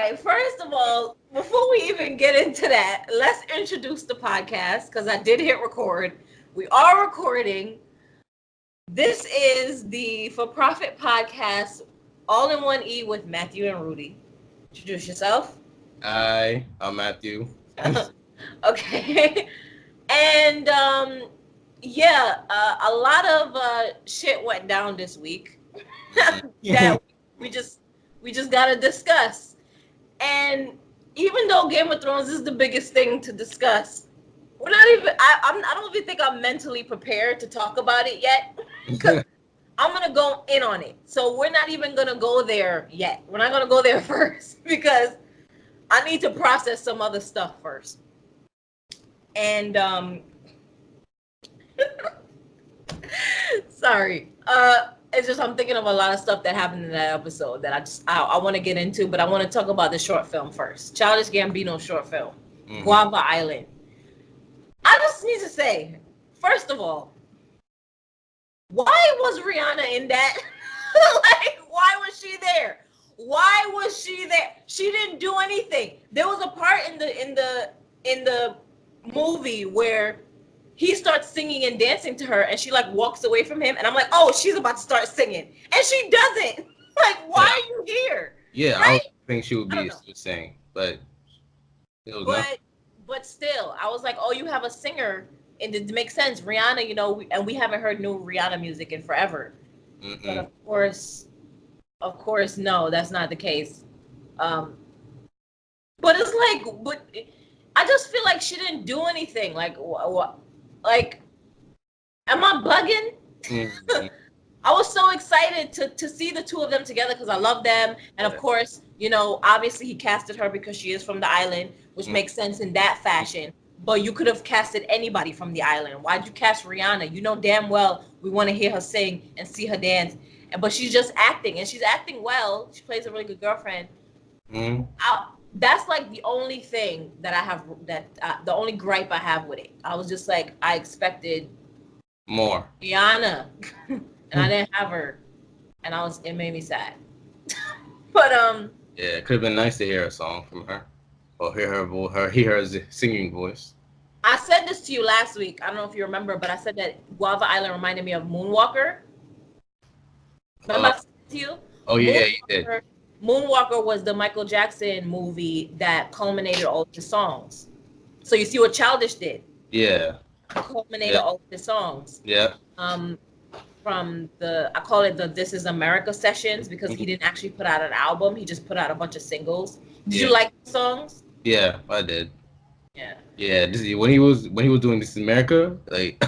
right, first of all, before we even get into that, let's introduce the podcast because I did hit record. We are recording. This is the For Profit podcast, all in one E with Matthew and Rudy. Introduce yourself. I'm Matthew. Okay. And a lot of shit went down this week that we just gotta discuss. And even though Game of Thrones is the biggest thing to discuss, we're not even. I don't even think I'm mentally prepared to talk about it yet because I'm gonna go in on it. So we're not even gonna go there yet. We're not gonna go there first because I need to process some other stuff first. And sorry. It's just I'm thinking of a lot of stuff that happened in that episode that I want to get into, but I want to talk about the short film first. Childish Gambino short film, Guava Island. I just need to say, first of all, why was Rihanna in that? Like, why was she there? Why was she there? She didn't do anything. There was a part in the movie where he starts singing and dancing to her, and she like walks away from him, and I'm like, oh, she's about to start singing, and she doesn't. Like, why are you here? Yeah, right? I would think she would be saying, but it was nothing. But still, I was like, oh, you have a singer, and it makes sense. Rihanna, and we haven't heard new Rihanna music in forever. But of course, no, that's not the case. But it's like, but I just feel like she didn't do anything. Like, what? Like, am I bugging? I was so excited to see the two of them together because I love them. And of course, obviously he casted her because she is from the island, which makes sense in that fashion. But you could have casted anybody from the island. Why'd you cast Rihanna? You know damn well we want to hear her sing and see her dance. But she's just acting, and she's acting well. She plays a really good girlfriend. That's like the only thing that I have, the only gripe I have with it. I was just like, I expected more Rihanna, and I didn't have her, and it made me sad. But yeah, it could have been nice to hear a song from her, or hear her singing voice. I said this to you last week. I don't know if you remember, but I said that Guava Island reminded me of Moonwalker. Remember I said it to you? Oh yeah, you did. Moonwalker was the Michael Jackson movie that culminated all of the songs. So you see what Childish did? Yeah. Culminated all of the songs. Yeah. From I call it the This Is America sessions because he didn't actually put out an album. He just put out a bunch of singles. Did you like the songs? Yeah, I did. Yeah. Yeah. When he was doing This Is America, like,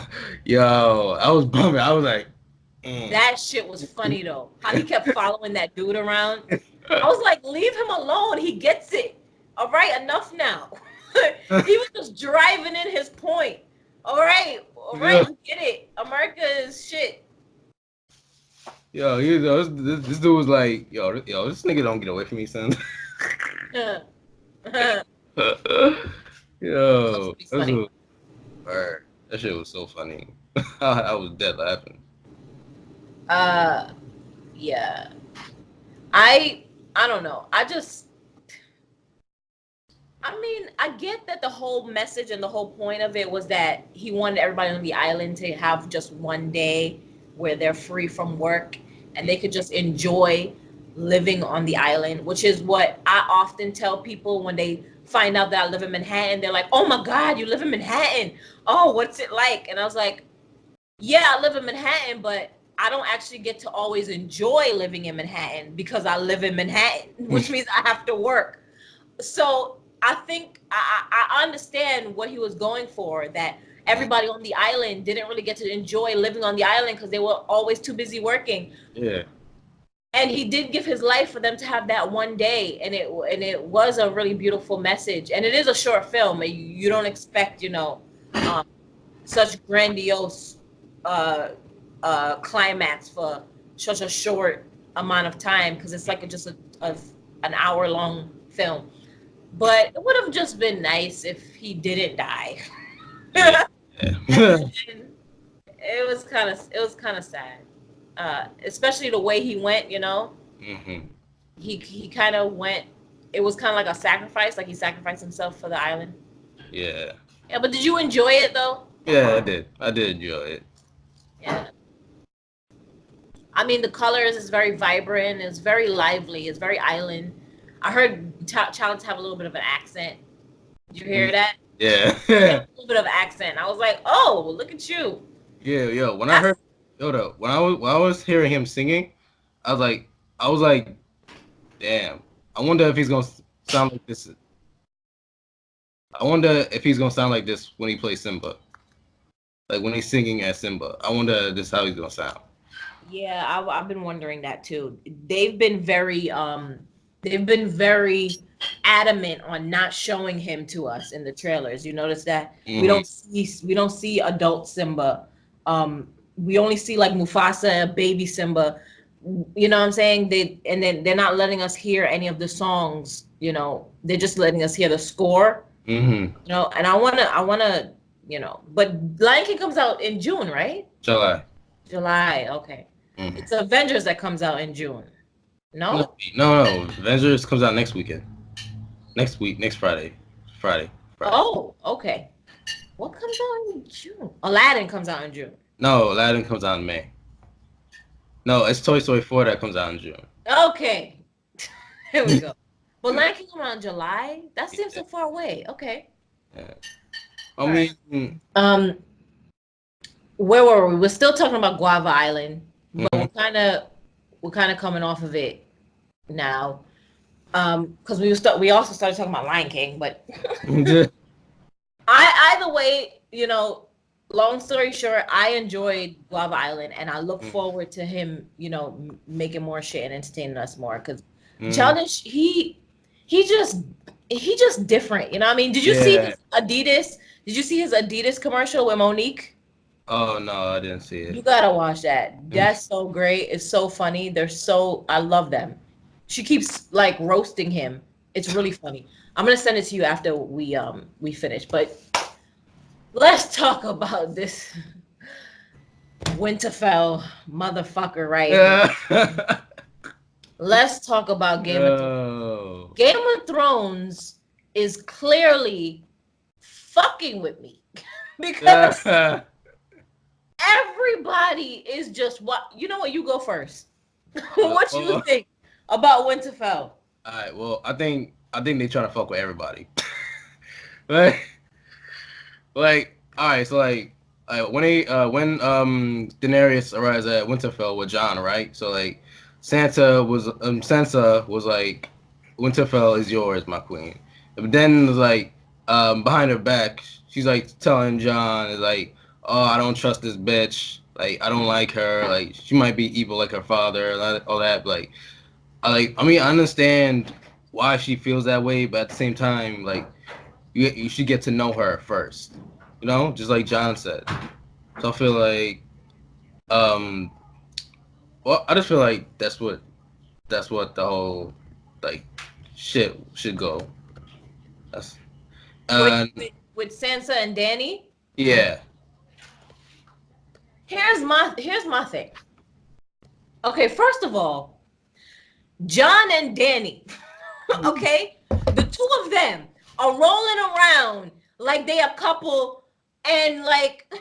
yo, I was bumming. I was like. That shit was funny though. How he kept following that dude around. I was like, leave him alone. He gets it. All right, enough now. He was just driving in his point. All right, we get it. America is shit. Yo, this dude was like, yo, this nigga don't get away from me, son. Yo, that shit was so funny. I was dead laughing. Yeah. I don't know. I get that the whole message and the whole point of it was that he wanted everybody on the island to have just one day where they're free from work and they could just enjoy living on the island, which is what I often tell people when they find out that I live in Manhattan. They're like, oh my God, you live in Manhattan. Oh, what's it like? And I was like, yeah, I live in Manhattan, but I don't actually get to always enjoy living in Manhattan because I live in Manhattan, which means I have to work. So I think I understand what he was going for, that everybody on the island didn't really get to enjoy living on the island because they were always too busy working. Yeah. And he did give his life for them to have that one day, and it was a really beautiful message. And it is a short film. You don't expect, such grandiose climax for such a short amount of time because it's like just an hour-long film. But it would have just been nice if he didn't die. Yeah. It was kind of sad, especially the way he went. Mm-hmm. He kind of went it was kind of like a sacrifice, like he sacrificed himself for the island. Yeah. Yeah, but did you enjoy it though? Yeah, I did. I did enjoy it. Yeah. I mean, the colors is very vibrant. It's very lively. It's very island. I heard Childish have a little bit of an accent. Did you hear that? Yeah. He had a little bit of accent. I was like, oh, look at you. Yeah, yo. When I That's heard, yo, though, when I was hearing him singing, I was like, damn. I wonder if he's gonna sound like this. I wonder if he's gonna sound like this when he plays Simba. Like when he's singing as Simba. I wonder this how he's gonna sound. Yeah, I've been wondering that too. They've been very adamant on not showing him to us in the trailers. You notice that we don't see adult Simba. We only see like Mufasa, baby Simba. You know what I'm saying? Then they're not letting us hear any of the songs. You know, they're just letting us hear the score. You know, and I wanna, you know, but Lion King comes out in June, right? July. July, okay. It's Avengers that comes out in June. No? No. Avengers comes out next weekend. Next week, next Friday. Friday. Oh, okay. What comes out in June? Aladdin comes out in June. No, Aladdin comes out in May. No, it's Toy Story 4 that comes out in June. Okay. Here we go. But Lion King comes out in July? That seems so far away. Okay. Yeah. I mean, where were we? We're still talking about Guava Island, but we're kind of coming off of it now. Because we also started talking about Lion King, but either way, you know, long story short, I enjoyed Guava Island, and I look forward to him, you know, making more shit and entertaining us more. Because Childish, he just different. You know what I mean? Did you see his Adidas? Did you see his Adidas commercial with Monique? Oh no, I didn't see it. You gotta watch that. That's so great. It's so funny. I love them. She keeps like roasting him. It's really funny. I'm gonna send it to you after we finish. But let's talk about this Winterfell motherfucker right here. Let's talk about Game of Thrones. Game of Thrones is clearly fucking with me because everybody is just you know what, you go first. What you think about Winterfell? All right, well, I think they trying to fuck with everybody. like all right, so when Daenerys arrives at Winterfell with Jon, right? So like Sansa was like, Winterfell is yours, my queen. But then like behind her back, she's like telling Jon is like, oh, I don't trust this bitch. Like, I don't like her. Like, she might be evil like her father and all that. But, I understand why she feels that way, but at the same time, like, you should get to know her first. You know, just like Jon said. So I feel like, well, I just feel like that's what the whole like shit should go. That's with Sansa and Dany. Yeah. Here's my thing. Okay, first of all, Jon and Dany, okay, the two of them are rolling around like they a couple, and like,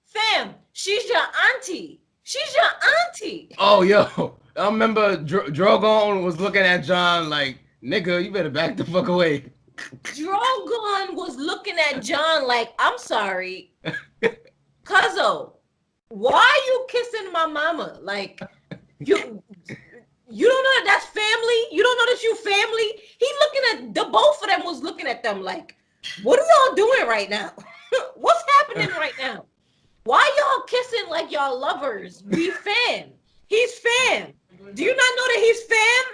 fam, she's your auntie. She's your auntie. Oh, yo, I remember Drogon was looking at Jon like, nigga, you better back the fuck away. Drogon was looking at Jon like, I'm sorry, cuzzo, why you kissing my mama? Like, you don't know that that's family? You don't know that you family? He looking at the both of them was looking at them like, what are y'all doing right now? What's happening right now? Why y'all kissing like y'all lovers? We fam. He's fam. Do you not know that he's fam?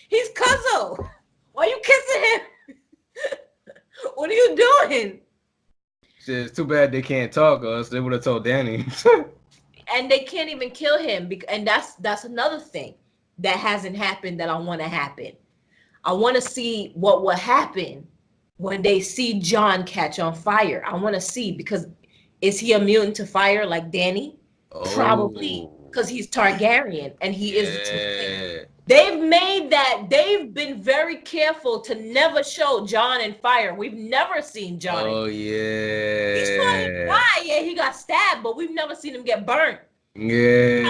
He's cuzzo. Why you kissing him? What are you doing? Shit, it's too bad they can't talk, or else they would have told Dany. And they can't even kill him, and that's another thing that hasn't happened that I want to happen. I want to see what will happen when they see Jon catch on fire. I want to see, because is he immune to fire like Dany? Probably, because he's Targaryen and he is the They've been very careful to never show John in fire. We've never seen John. Oh We saw him yeah. die. Yeah, he got stabbed, but we've never seen him get burnt. Yeah.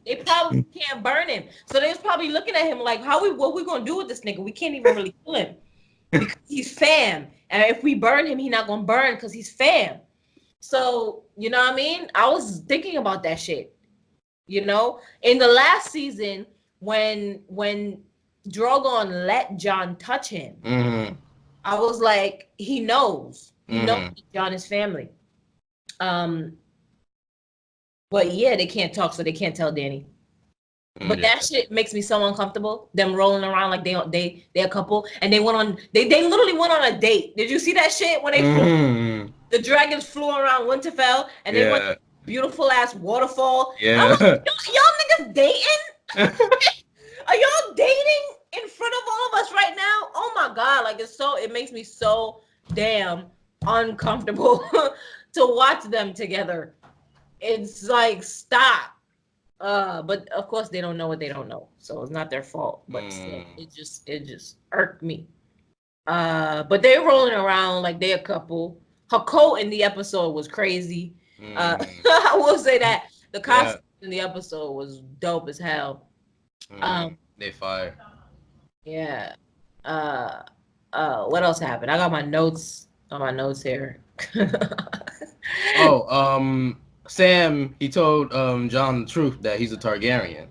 They probably can't burn him. So they was probably looking at him like, what we gonna do with this nigga? We can't even really kill him because he's fam. And if we burn him, he's not gonna burn because he's fam. So, you know what I mean? I was thinking about that shit. You know? In the last season, when Drogon let John touch him, I was like, he knows. He knows John is family. But yeah, they can't talk, so they can't tell Danny. But that shit makes me so uncomfortable. Them rolling around like they a couple, and they literally went on a date. Did you see that shit when they flew? The dragons flew around Winterfell, and they went to beautiful ass waterfall. Yeah. I was like, y'all niggas dating? Are y'all dating in front of all of us right now? Oh my god, like it makes me so damn uncomfortable to watch them together. It's like, stop. But of course they don't know what they don't know, so it's not their fault. But still, it just irked me. But they're rolling around like they're a couple. Her coat in the episode was crazy. I will say that the costume in the episode was dope as hell. They fire. Yeah. What else happened? I got my notes on my notes here. Sam, he told John the truth that he's a Targaryen.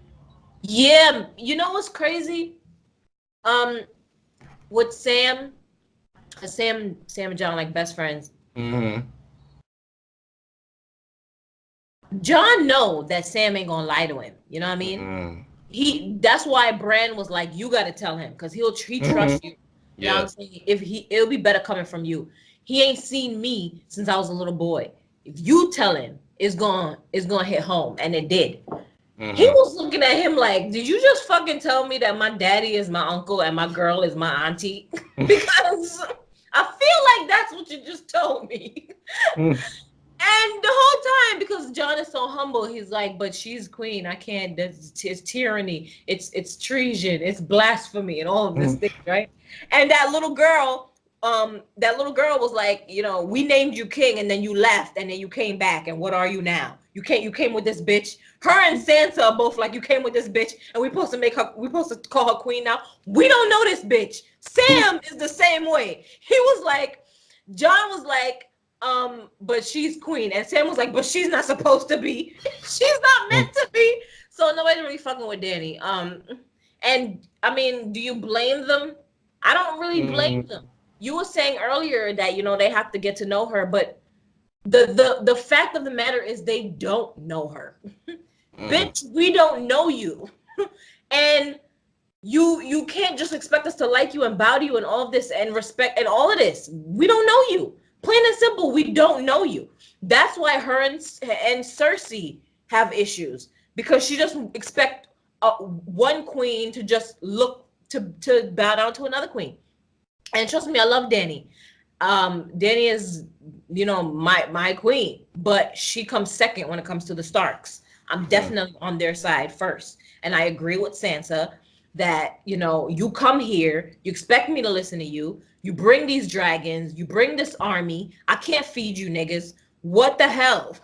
Yeah, you know what's crazy? With Sam and John like best friends. John know that Sam ain't gonna lie to him. You know what I mean? That's why Bran was like, you gotta tell him, because he trust you. You know what I'm saying? It'll be better coming from you. He ain't seen me since I was a little boy. If you tell him, it's gonna hit home, and it did. He was looking at him like, did you just fucking tell me that my daddy is my uncle and my girl is my auntie? Because I feel like that's what you just told me. And the whole time, because John is so humble, he's like, but she's queen. I can't. It's tyranny. It's treason. It's blasphemy and all of this thing, right? And that little girl was like, you know, we named you king, and then you left, and then you came back, and what are you now? You came with this bitch. Her and Sansa are both like, you came with this bitch, and we supposed to call her queen now. We don't know this bitch. Sam is the same way. He was like, John was like, but she's queen, and Sam was like, but she's not supposed to be. She's not meant to be. So nobody's really fucking with Danny. And I mean, do you blame them? I don't really blame them. You were saying earlier that, you know, they have to get to know her, but the fact of the matter is they don't know her. Bitch, we don't know you. And you can't just expect us to like you and bow to you and all of this and respect and all of this. We don't know you. Plain and simple, we don't know you. That's why her and Cersei have issues, because she doesn't expect one queen to just look to bow down to another queen. And trust me, I love Dany. Dany is, you know, my queen, but she comes second when it comes to the Starks. I'm definitely on their side first. And I agree with Sansa that, you know, you come here, you expect me to listen to you, you bring these dragons, you bring this army, I can't feed you niggas. What the hell?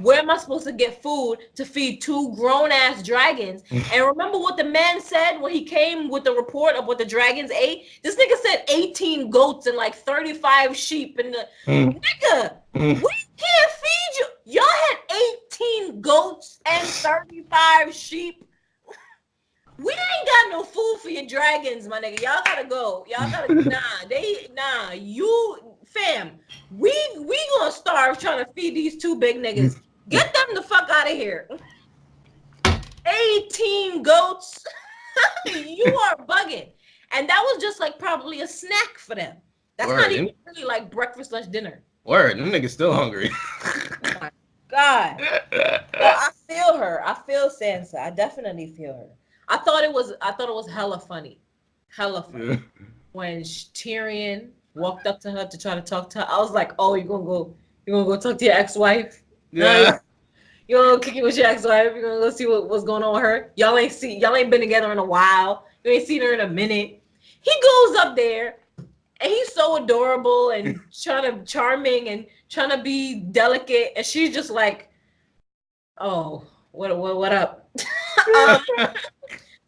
Where am I supposed to get food to feed two grown-ass dragons? And remember what the man said when he came with the report of what the dragons ate? This nigga said 18 goats and like 35 sheep. And nigga, we can't feed you. Y'all had 18 goats and 35 sheep. We ain't got no food for your dragons, my nigga. Y'all gotta go. Y'all gotta you fam. We gonna starve trying to feed these two big niggas. Get them the fuck out of here. 18 goats. You are bugging. And that was just like probably a snack for them. That's not even really like breakfast, lunch, dinner. Word, them niggas still hungry. Oh my God. Well, I feel her. I feel Sansa. I definitely feel her. I thought it was hella funny. When Tyrion walked up to her to try to talk to her. I was like, oh, you're gonna go talk to your ex-wife? Yeah. You wanna go kick it with your ex-wife? You gonna go see what's going on with her? Y'all ain't been together in a while. You ain't seen her in a minute. He goes up there and he's so adorable and charming and trying to be delicate, and she's just like, "Oh, what up? um,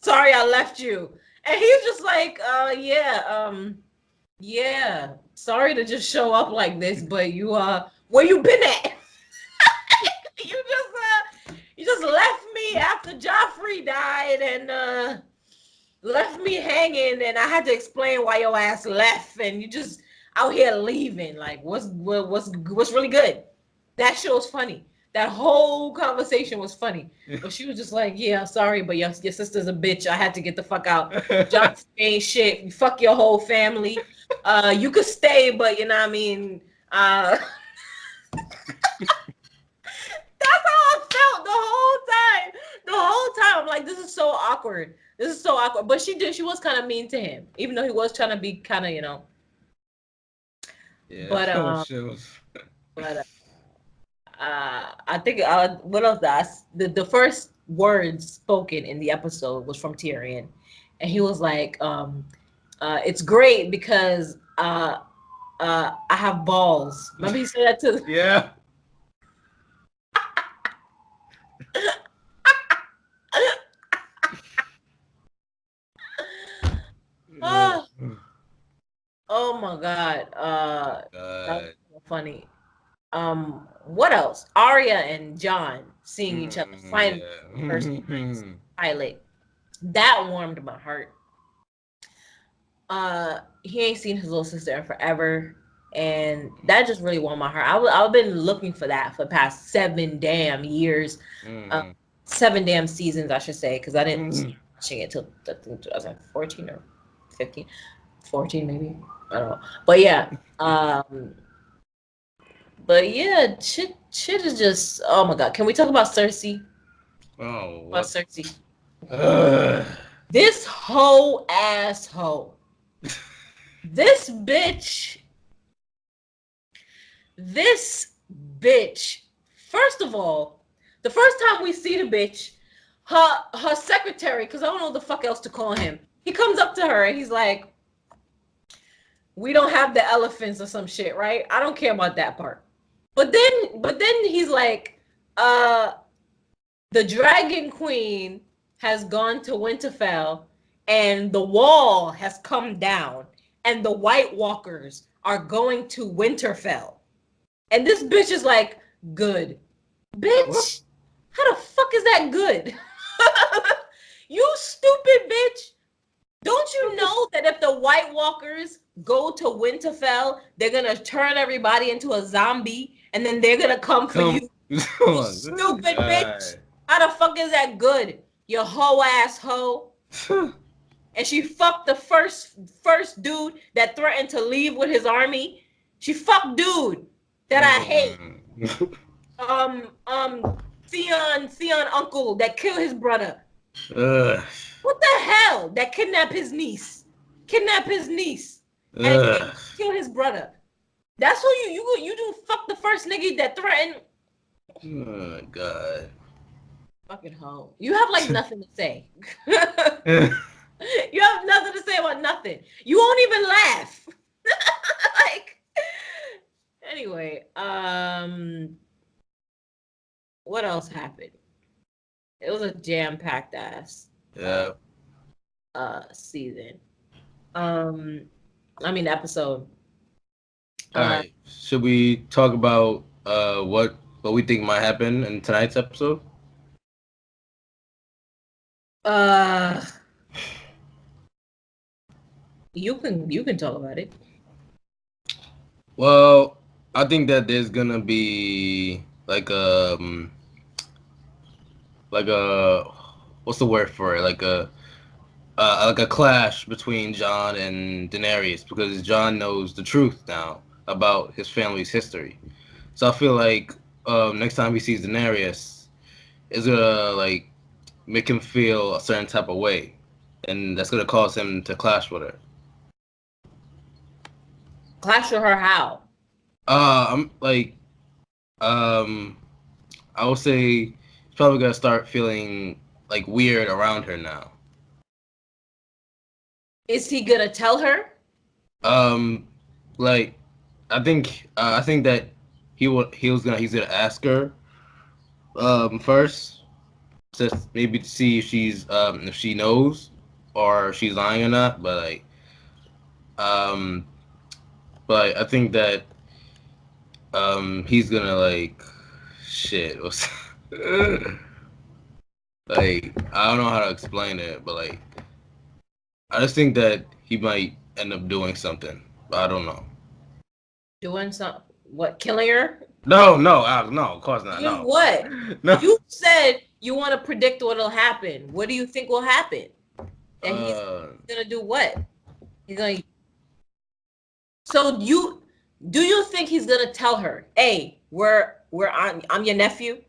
sorry I left you." And he's just like, yeah, sorry to just show up like this, but where you been at? You just left me after Joffrey died and left me hanging, and I had to explain why your ass left, and you just out here leaving. Like, what's really good? That shit was funny. That whole conversation was funny. But she was just like, yeah, sorry, but your sister's a bitch. I had to get the fuck out. Joffrey ain't shit. You fuck your whole family. You could stay, but you know what I mean? That's how I felt the whole time. The whole time, I'm like, this is so awkward. This is so awkward. But she was kind of mean to him, even though he was trying to be kind of, Yeah. But I think what else? The first words spoken in the episode was from Tyrion, and he was like, "It's great because I have balls." Remember he said that to. Yeah. Oh my god. That was so funny. What else? Arya and Jon seeing each other finally first pilot. That warmed my heart. He ain't seen his little sister in forever, and that just really warmed my heart. I've been looking for that for the past 7 damn years. 7 damn seasons, I should say, because I didn't start watching it till 2014 or 15. 14 maybe. I don't know. But yeah. Shit is just, oh my god. Can we talk about Cersei? Oh, what? About Cersei. This whole asshole. This bitch. First of all, the first time we see the bitch, her secretary, because I don't know what the fuck else to call him. He comes up to her and he's like, we don't have the elephants or some shit, right? I don't care about that part. But then he's like, the Dragon Queen has gone to Winterfell and the wall has come down and the White Walkers are going to Winterfell. And this bitch is like, good. Bitch, how the fuck is that good? You stupid bitch. Don't you know that if the White Walkers go to Winterfell, they're gonna turn everybody into a zombie, and then they're gonna come for you? You stupid bitch! How the fuck is that good? You hoe ass hoe. And she fucked the first dude that threatened to leave with his army. She fucked dude that I hate. Theon uncle that killed his brother. What the hell? That kidnap his niece. And kill his brother. That's who you do fuck the first nigga that threatened. Oh my god. Fucking hoe. You have like nothing to say. You have nothing to say about nothing. You won't even laugh. Like, anyway, what else happened? It was a jam-packed ass season. Episode. All right. Should we talk about what we think might happen in tonight's episode? You can talk about it. Well, I think that there's gonna be like a what's the word for it? Like a clash between Jon and Daenerys, because Jon knows the truth now about his family's history. So I feel like next time he sees Daenerys, it's gonna like make him feel a certain type of way, and that's gonna cause him to clash with her. Clash with her how? I'm like, I I would say he's probably gonna start feeling like weird around her now. Is he gonna tell her? Um, like I think that he's gonna ask her first, just maybe to see if she knows or if she's lying or not. Um, but I think that he's gonna like shit. Like I don't know how to explain it, but like I just think that he might end up doing something, but I don't know. Doing some what? Killing her? No, of course not. Doing No, what? no. You said you want to predict what'll happen. What do you think will happen? And he's gonna do what? He's gonna. So do you think he's gonna tell her, "Hey, I'm your nephew"?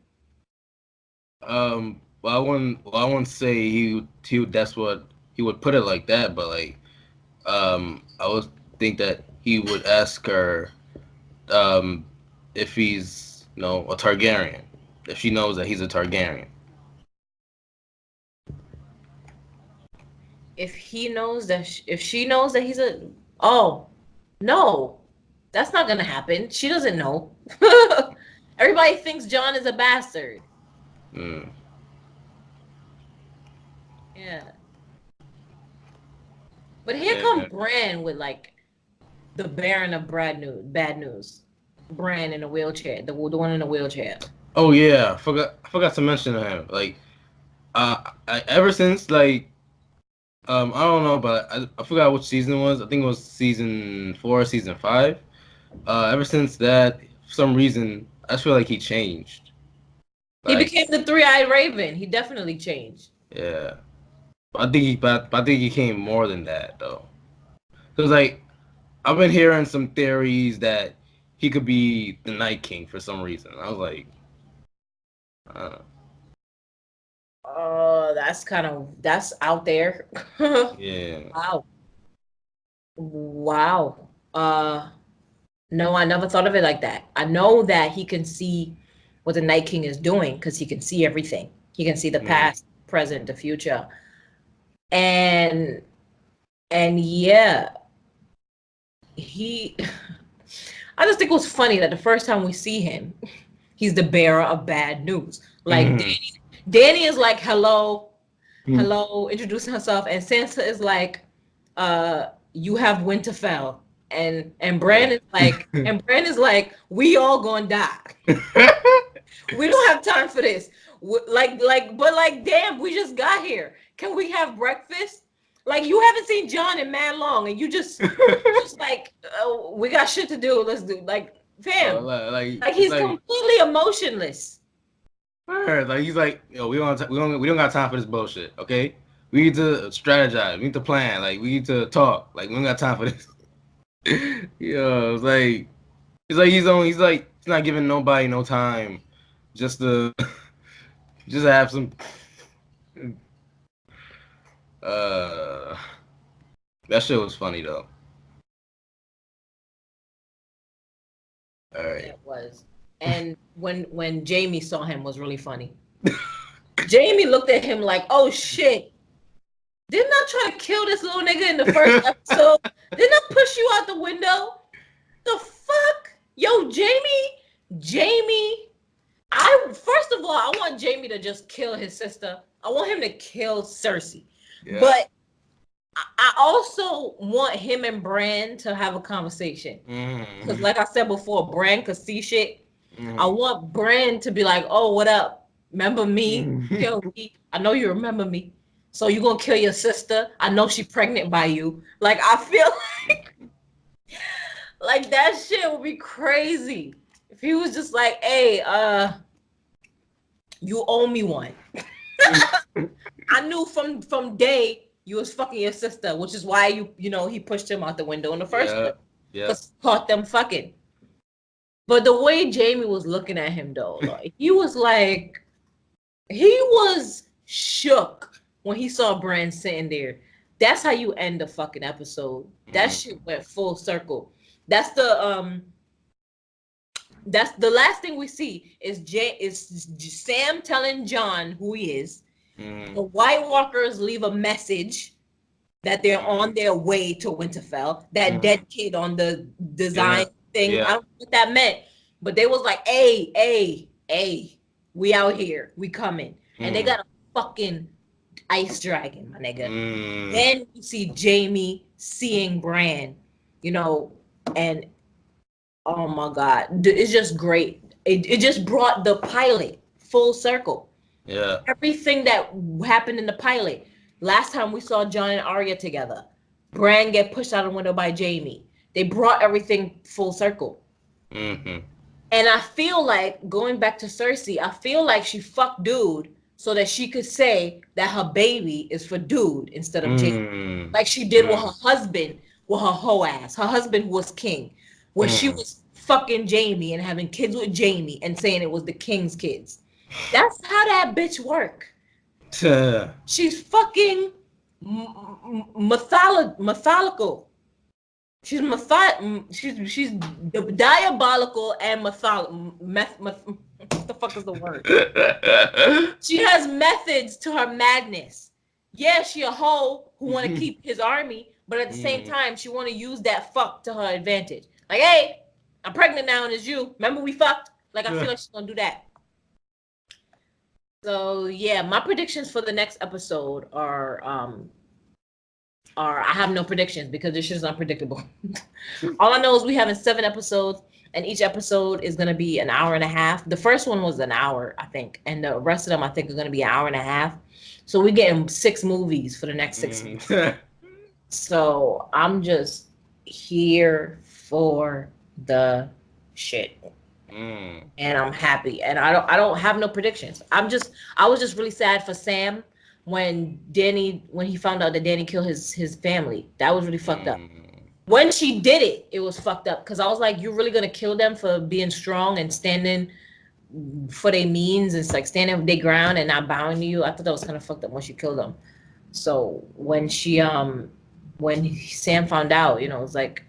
Well, I wouldn't say that's what he would put it like that, but like, I would think that he would ask her, um, if he's, a Targaryen, if she knows that he's a Targaryen. If he knows that, if she knows that he's a, oh, no, that's not gonna happen. She doesn't know. Everybody thinks John is a bastard. Mm. Yeah. But here Yeah. come Bran with like the Baron of bad news. Bran in a wheelchair, the one in a wheelchair. Oh yeah, I forgot to mention him. Like, ever since like, I don't know, but I forgot which season it was. I think it was season 4, season 5. Ever since that, for some reason, I just feel like he changed. He Like, became the three-eyed raven. He definitely changed. yeah, but I think he came more than that though. Cause like I've been hearing some theories that he could be the Night King for some reason. I was like, I don't know. That's out there. Yeah. Wow. Wow. No, I never thought of it like that. I know that he can see what the Night King is doing because he can see everything. He can see the past, present, the future. And yeah, he I just think it was funny that the first time we see him, he's the bearer of bad news. Like Danny is like, hello, introducing herself, and Sansa is like, you have Winterfell. And Bran is like, we all gonna die. We don't have time for this. But damn, we just got here. Can we have breakfast? Like, you haven't seen John in man long, and you just like, we got shit to do. Let's do like, fam. Like he's completely emotionless. Like he's like, yo, we don't got time for this bullshit. Okay, we need to strategize. We need to plan. Like we need to talk. Like we don't got time for this. Yo, he's not giving nobody no time, just to have some. Uh, that shit was funny though. All right. Yeah, it was. And when Jamie saw him was really funny. Jamie looked at him like, oh shit. Didn't I try to kill this little nigga in the first episode? Didn't I push you out the window? The fuck? Yo, Jamie. First of all, I want Jamie to just kill his sister. I want him to kill Cersei. Yeah. But I also want him and Bran to have a conversation. Because like I said before, Bran could see shit. I want Bran to be like, oh, what up? Remember me? Kill me. I know you remember me. So you gonna kill your sister? I know she's pregnant by you. Like, I feel like that shit would be crazy. If he was just like, hey, you owe me one. I knew from day you was fucking your sister, which is why he pushed him out the window in the first place. Yeah. Caught them fucking. But the way Jamie was looking at him though, like, he was shook when he saw Bran sitting there. That's how you end the fucking episode. That shit went full circle. That's the That's the last thing we see is Sam telling John who he is. The White Walkers leave a message that they're on their way to Winterfell. That dead kid on the design thing. I don't know what that meant, but they was like, hey, we out here, we coming. And they got a fucking ice dragon, my nigga. Then you see Jamie seeing Bran, you know, and oh my God, it's just great. It just brought the pilot full circle. Yeah. Everything that happened in the pilot. Last time we saw Jon and Arya together, Bran get pushed out the window by Jamie. They brought everything full circle. And I feel like, going back to Cersei, I feel like she fucked Dude so that she could say that her baby is for Dude instead of Jamie. Like she did with her husband, with her hoe ass. Her husband who was king. Where she was fucking Jamie and having kids with Jamie and saying it was the king's kids. That's how that bitch work. She's fucking methodical. She's she's diabolical and what the fuck is the word? She has methods to her madness. Yeah, she a hoe who want to keep his army, but at the same time, she want to use that fuck to her advantage. Like, hey, I'm pregnant now and it's you. Remember we fucked? Like, I feel like she's gonna do that. So yeah, my predictions for the next episode are I have no predictions because this shit is unpredictable. All I know is we having 7 episodes, and each episode is gonna be an hour and a half. The first one was an hour, I think, and the rest of them I think are gonna be an hour and a half. So we're getting 6 movies for the next 6 weeks. So I'm just here for the shit. And I'm happy, and I don't have no predictions. I was just really sad for Sam when he found out that Danny killed his family. That was really fucked up. When she did it, it was fucked up because I was like, you're really gonna kill them for being strong and standing for their means and like standing their ground and not bowing to you. I thought that was kind of fucked up when she killed them. So when Sam found out, you know, it was like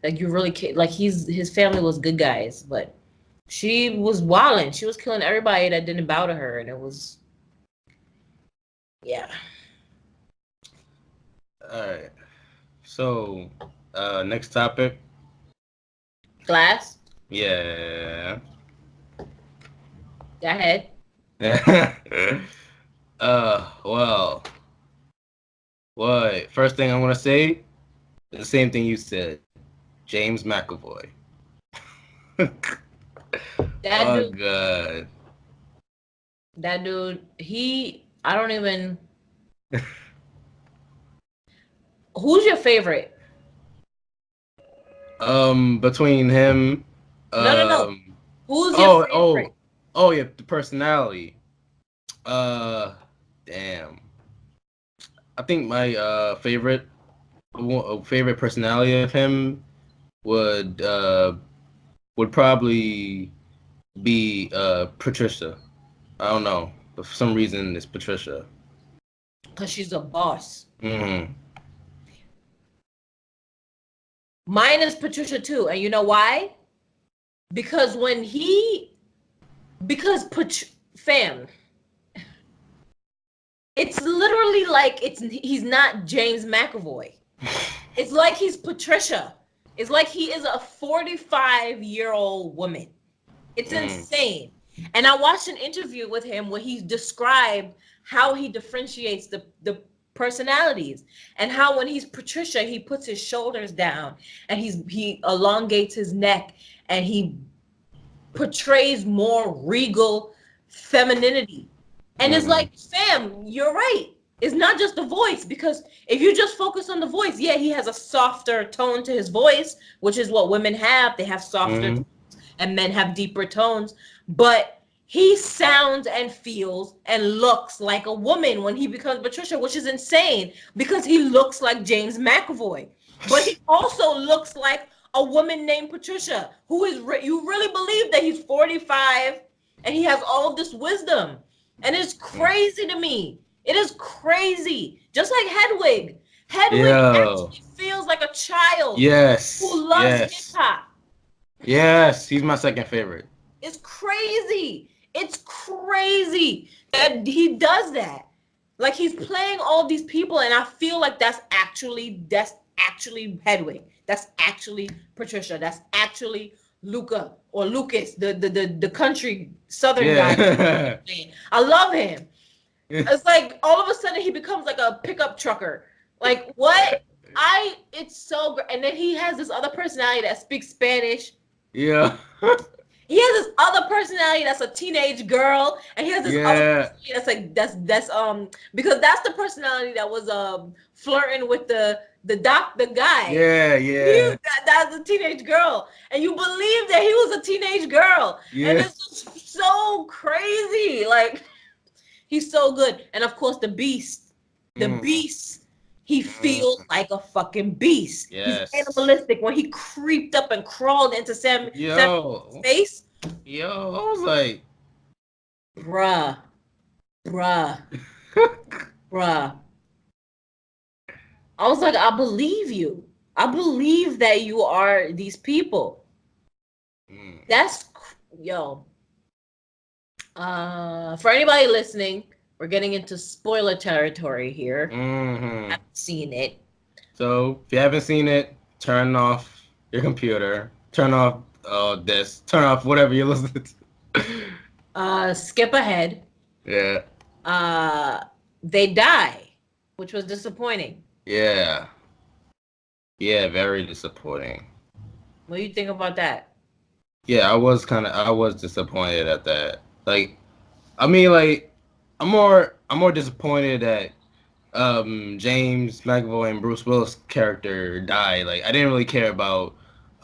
you really like his family was good guys, but she was wilding. She was killing everybody that didn't bow to her, and it was, yeah. All right. So, next topic. Glass. Yeah. Go ahead. Well, what? First thing I'm gonna say, the same thing you said, James McAvoy. God. That dude, I don't even. Who's your favorite? Between him. No. Who's your favorite? Oh, yeah, the personality. Damn. I think my favorite personality of him would probably be Patricia. I don't know, but for some reason it's Patricia. Cause she's a boss. Mine is Patricia too, and you know why? Because fam, it's literally like he's not James McAvoy. It's like he's Patricia. It's like he is a 45-year-old woman. It's insane. And I watched an interview with him where he described how he differentiates the personalities and how when he's Patricia, he puts his shoulders down and he elongates his neck and he portrays more regal femininity. And it's like, fam, you're right. It's not just the voice, because if you just focus on the voice, yeah, he has a softer tone to his voice, which is what women have. They have softer tones, and men have deeper tones. But he sounds and feels and looks like a woman when he becomes Patricia, which is insane because he looks like James McAvoy. But he also looks like a woman named Patricia, who is you really believe that he's 45 and he has all of this wisdom. And it's crazy to me. It is crazy. Just like Hedwig. Hedwig actually feels like a child who loves hip hop. Yes, he's my second favorite. It's crazy. It's crazy that he does that. Like he's playing all these people, and I feel like that's actually Hedwig. That's actually Patricia. That's actually Luca or Lucas, the country southern guy. Yeah. I love him. It's like all of a sudden he becomes like a pickup trucker. Like what? It's so great. And then he has this other personality that speaks Spanish. Yeah. He has this other personality that's a teenage girl, and he has this other Yeah. personality that's like that's because that's the personality that was flirting with the guy. Yeah. He, Yeah. that's a teenage girl, and you believe that he was a teenage girl, and Yeah. it's just so crazy. Like he's so good, and of course the Mm. beast. He Mm. feels like a fucking beast. He's Yes. animalistic. When he creeped up and crawled into Sam's Yo. face, Yo. I was like, bruh, bruh, bruh. I was like, I believe you. I believe that you are these people. mm. Yo. For anybody listening, we're getting into spoiler territory here. Hmm. I've seen it. So if you haven't seen it, turn off your computer, turn off this, turn off whatever you're listening to. Skip ahead. Yeah. Uh, they die, which was disappointing. Yeah. Yeah. Very disappointing. What do you think about that? Yeah, I was disappointed at that. Like, I mean, like, I'm more disappointed that James McAvoy and Bruce Willis character died. Like, I didn't really care about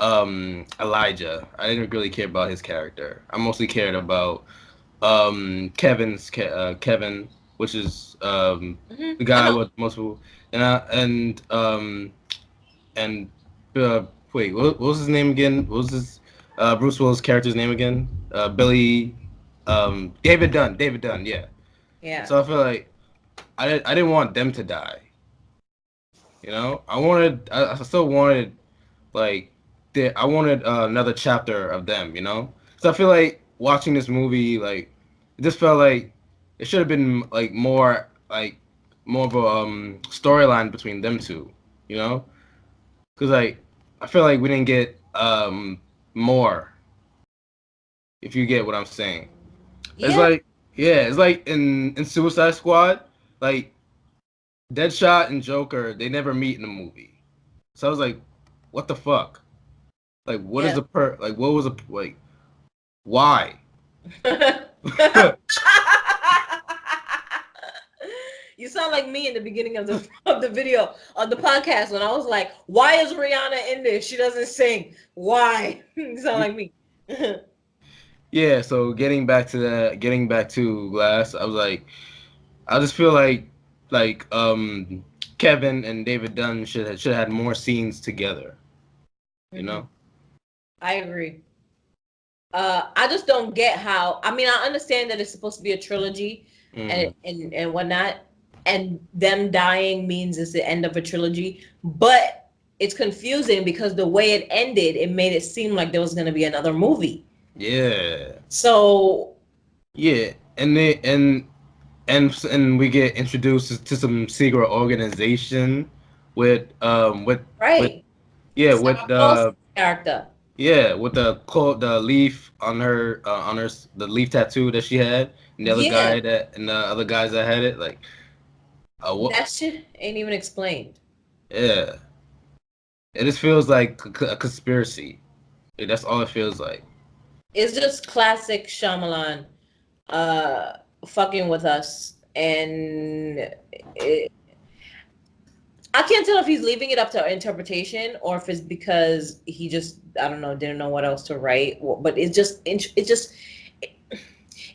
Elijah. I didn't really care about his character. I mostly cared about Kevin, which is the I guy know. with multiple and wait, what was his name again? What was his Bruce Willis character's name again? Billy, David Dunn. David Dunn. Yeah. Yeah. So I feel like I didn't want them to die. You know, I still wanted like I wanted another chapter of them. You know, so I feel like watching this movie, like it just felt like it should have been like more of a storyline between them two. You know, because like I feel like we didn't get more. If you get what I'm saying, it's Yeah. like it's like in Suicide Squad, like Deadshot and Joker, they never meet in the movie. So I was like, what the fuck? Like, what is Yeah. the like? What was the like? Why? You sound like me in the beginning of the video of the podcast when I was like, "Why is Rihanna in this? She doesn't sing. Why?" You sound like me. Yeah. So getting back to Glass, I was like, I just feel like Kevin and David Dunn should have had more scenes together. You Mhm. know? I agree. I just don't get how. I mean, I understand that it's supposed to be a trilogy Mm. and whatnot, and them dying means it's the end of a trilogy. But it's confusing because the way it ended, it made it seem like there was going to be another movie. Yeah. So Yeah. And we get introduced to some secret organization with right, yeah Sarah Paulson's character. with the leaf on the leaf tattoo that she had, and Yeah, the other guys that had it, like what that shit ain't even explained. yeah, it just feels like a conspiracy. Yeah, that's all it feels like. It's just classic Shyamalan, uh, fucking with us, and I can't tell if he's leaving it up to interpretation or if it's because he just, I don't know, didn't know what else to write. But if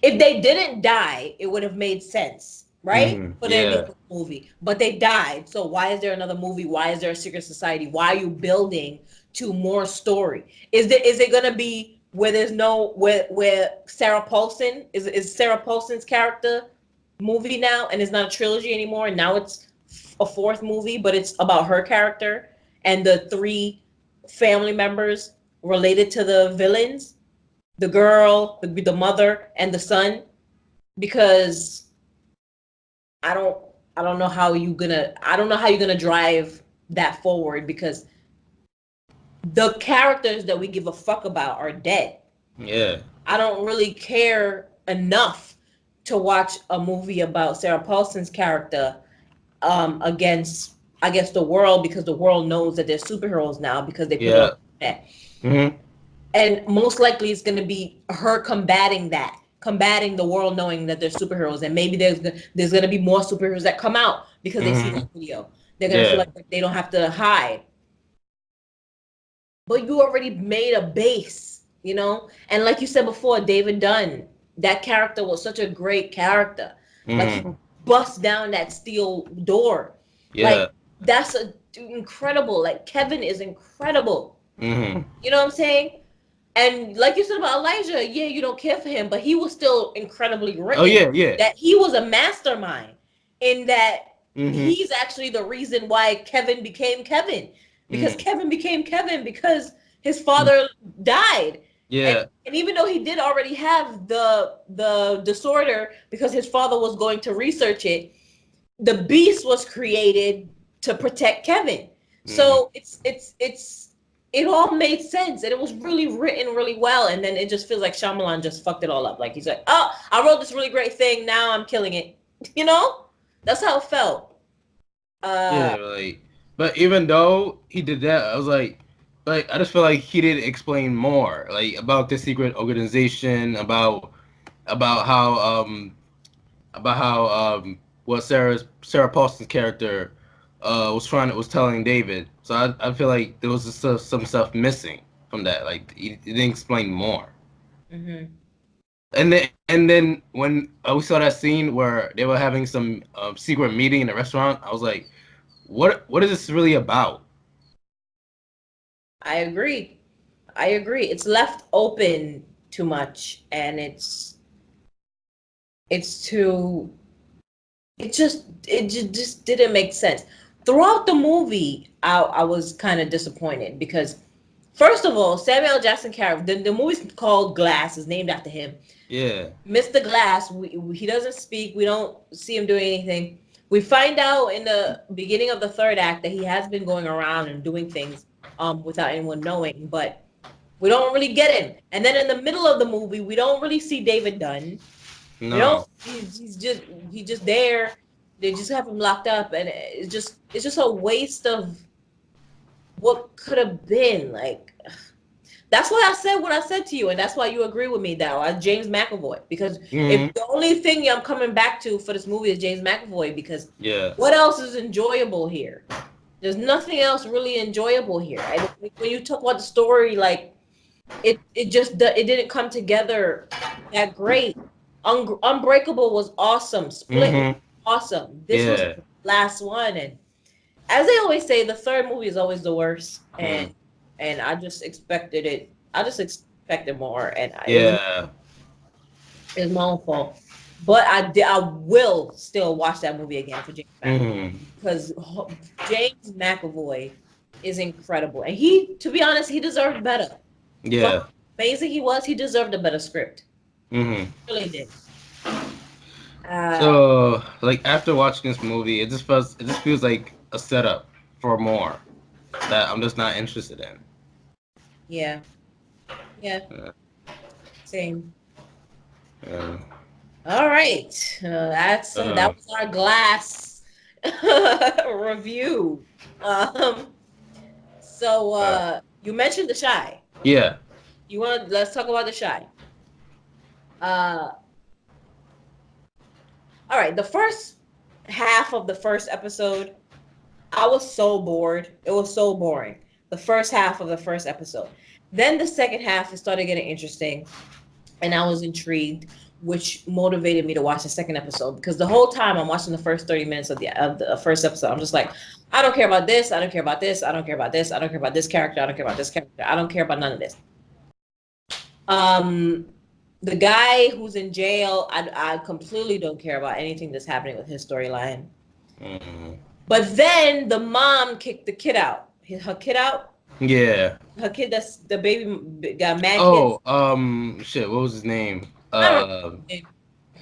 they didn't die, it would have made sense, right? Hmm. For there to be Yeah. a movie. But they died. So why is there another movie? Why is there a secret society? Why are you building to more story? Is it gonna be where there's no where Sarah Paulson is Sarah Paulson's character movie now and it's not a trilogy anymore and now it's a fourth movie but it's about her character and the three family members related to the villains, the girl, the mother, and the son, because I don't know how you're gonna drive that forward, because the characters that we give a fuck about are dead. Yeah. I don't really care enough to watch a movie about Sarah Paulson's character against, I guess, the world, because the world knows that they're superheroes now because they put it on the internet. Mm-hmm. And most likely it's going to be her combating the world knowing that they're superheroes. And maybe there's going to be more superheroes that come out because they see that video. They're going to feel like they don't have to hide. But you already made a base, you know? And like you said before, David Dunn, that character was such a great character. Like, he bust down that steel door. Yeah. Like, that's incredible. Like, Kevin is incredible. Mm-hmm. You know what I'm saying? And like you said about Elijah, yeah, you don't care for him, but he was still incredibly written. Oh, yeah. That he was a mastermind in that he's actually the reason why Kevin became Kevin. Because Kevin became Kevin because his father died. Yeah. And even though he did already have the disorder because his father was going to research it, the beast was created to protect Kevin. So it all made sense, and it was really written really well. And then it just feels like Shyamalan just fucked it all up. Like, he's like, oh, I wrote this really great thing, now I'm killing it. You know? That's how it felt. But even though he did that, I was like, I just feel like he didn't explain more, like, about the secret organization, about how what Sarah Paulson's character was telling David. So I feel like there was just some stuff missing from that. Like, he didn't explain more. Mm-hmm. And then when we saw that scene where they were having some secret meeting in the restaurant, I was like, what is this really about? I agree. It's left open too much, and it just didn't make sense. Throughout the movie, I was kind of disappointed because, first of all, Samuel L. Jackson character, the movie's called Glass, is named after him. Yeah. Mr. Glass, he doesn't speak. We don't see him doing anything. We find out in the beginning of the third act that he has been going around and doing things without anyone knowing, but we don't really get him. And then in the middle of the movie, we don't really see David Dunn. No. He's just there. They just have him locked up, and it's just a waste of what could have been. Like, that's why I said what I said to you, and that's why you agree with me now. James McAvoy, because if the only thing I'm coming back to for this movie is James McAvoy, because what else is enjoyable here? There's nothing else really enjoyable here. And when you talk about the story, like, it didn't come together that great. Unbreakable was awesome. Split was awesome. This was the last one, and as they always say, the third movie is always the worst. And I just expected it. I just expected more, and it's my own fault. But I will still watch that movie again for James McAvoy, because James McAvoy is incredible, and to be honest, he deserved better. Yeah. For amazing he was, he deserved a better script. He really did. So, like, after watching this movie, it just feels like a setup for more that I'm just not interested in. Yeah. Same. All right, that was our Glass review. So you mentioned The Shy. Yeah. Let's talk about The Shy. All right, the first half of the first episode, I was so bored. It was so boring. The first half of the first episode. Then the second half, it started getting interesting, and I was intrigued, which motivated me to watch the second episode, because the whole time I'm watching the first 30 minutes of the first episode, I'm just like, I don't care about this, I don't care about this, I don't care about this, I don't care about this character, I don't care about this character, I don't care about none of this. The guy who's in jail, I completely don't care about anything that's happening with his storyline. But then the mom kicked the kid out. Her kid out. Yeah. Her kid, that's the baby, got mad kids. Oh, shit. What was his name? I don't know his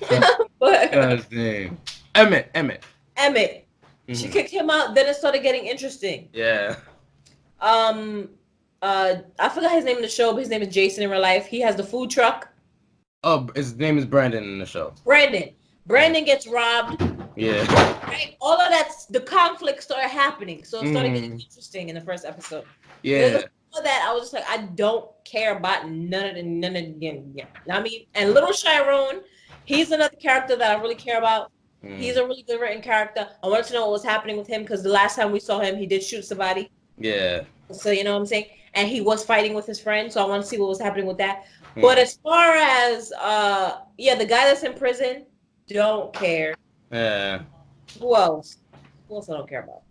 name. But His name. Emmett. Emmett. Emmett, she Hmm. kicked him out. Then it started getting interesting. Yeah. Um, I forgot his name in the show, but his name is Jason in real life. He has the food truck. Oh, his name is Brandon in the show. Brandon. Mhm. Brandon gets robbed. Yeah. Right? All of that's the conflict started happening. So it started getting Mm. interesting in the first episode. Then Yeah. before that, I was just like, I don't care about none of the I mean, and Little Chiron, he's another character that I really care about. He's Mm. a really good written character. I wanted to know what was happening with him because the last time we saw him, he did shoot somebody. Yeah. So you know what I'm saying? And he was fighting with his friend. So I want to see what was happening with that. But Mm. as far as yeah, the guy that's in prison, don't care. Yeah. Who else? Who else I don't care about?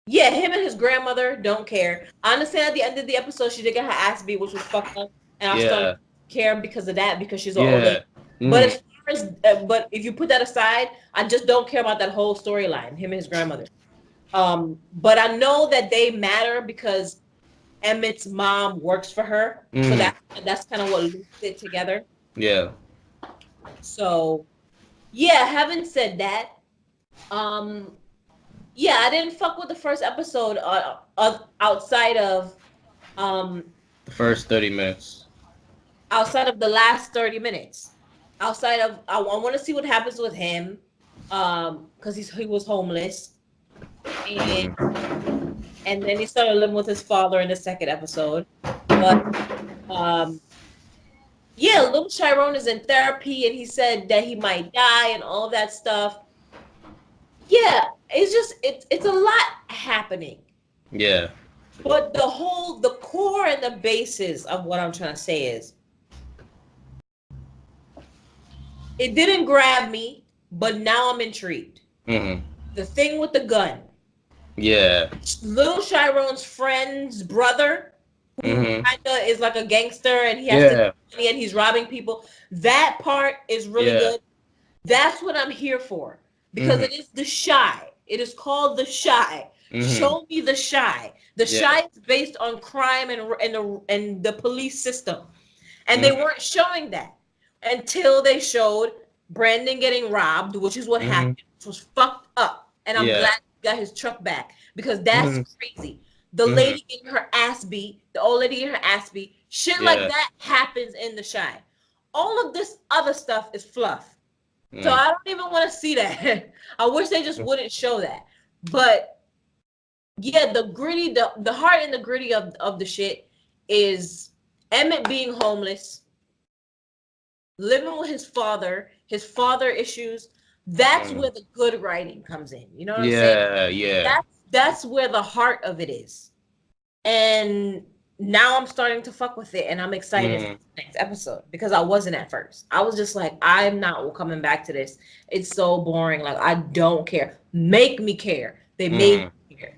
Yeah, him and his grandmother don't care. I understand at the end of the episode she did get her ass beat, which was fucked up, and I started Yeah. to care because of that because she's an old Yeah. lady. But Mm. as far as but if you put that aside, I just don't care about that whole storyline, him and his grandmother. But I know that they matter because Emmett's mom works for her, so Mm. that's kind of what looped it together. Yeah. So yeah, having said that, um, yeah, I didn't fuck with the first episode outside of um The first 30 minutes. outside of the last 30 minutes. Outside of I want to see what happens with him cuz he was homeless and Mm. then he started living with his father in the second episode. But um yeah, little Chiron is in therapy and he said that he might die and all that stuff. Yeah, it's just it's a lot happening. Yeah. But the core and the basis of what I'm trying to say is it didn't grab me, but now I'm intrigued. Mm. The thing with the gun, Yeah. little Chiron's friend's brother, who Mm. kind of is like a gangster and he has to Yeah. money and he's robbing people. That part is really Yeah. good. That's what I'm here for because Mm. it is the shy. It is called the shy. Mm. Show me the shy. The Yeah. shy is based on crime and the police system, and they Mm. weren't showing that until they showed Brandon getting robbed, which is what Mm. happened, which was fucked up. And I'm Yeah. glad he got his truck back because that's Mm. crazy. The Mm. lady getting her ass beat, the old lady getting her ass beat, shit like Yeah. that happens in the shy. All of this other stuff is fluff. So Mm. I don't even want to see that. I wish they just wouldn't show that. But yeah, the gritty, the heart and the gritty of the shit is Emmett being homeless, living with his father issues. That's Mm. where the good writing comes in. You know what I'm saying? Yeah. Yeah. That's where the heart of it is. And now I'm starting to fuck with it and I'm excited for Mm. the next episode because I wasn't at first. I was just like, I'm not coming back to this. It's so boring. Like I don't care. Make me care. They made Mm. me care.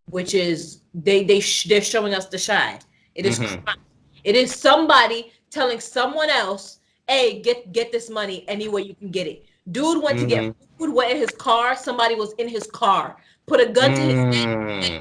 Which is they're showing us the shy. It is Mm. crime. It is somebody telling someone else, hey, get this money any way you can get it. Dude went to get Mm. food, went in his car, somebody was in his car, put a gun to his head, said,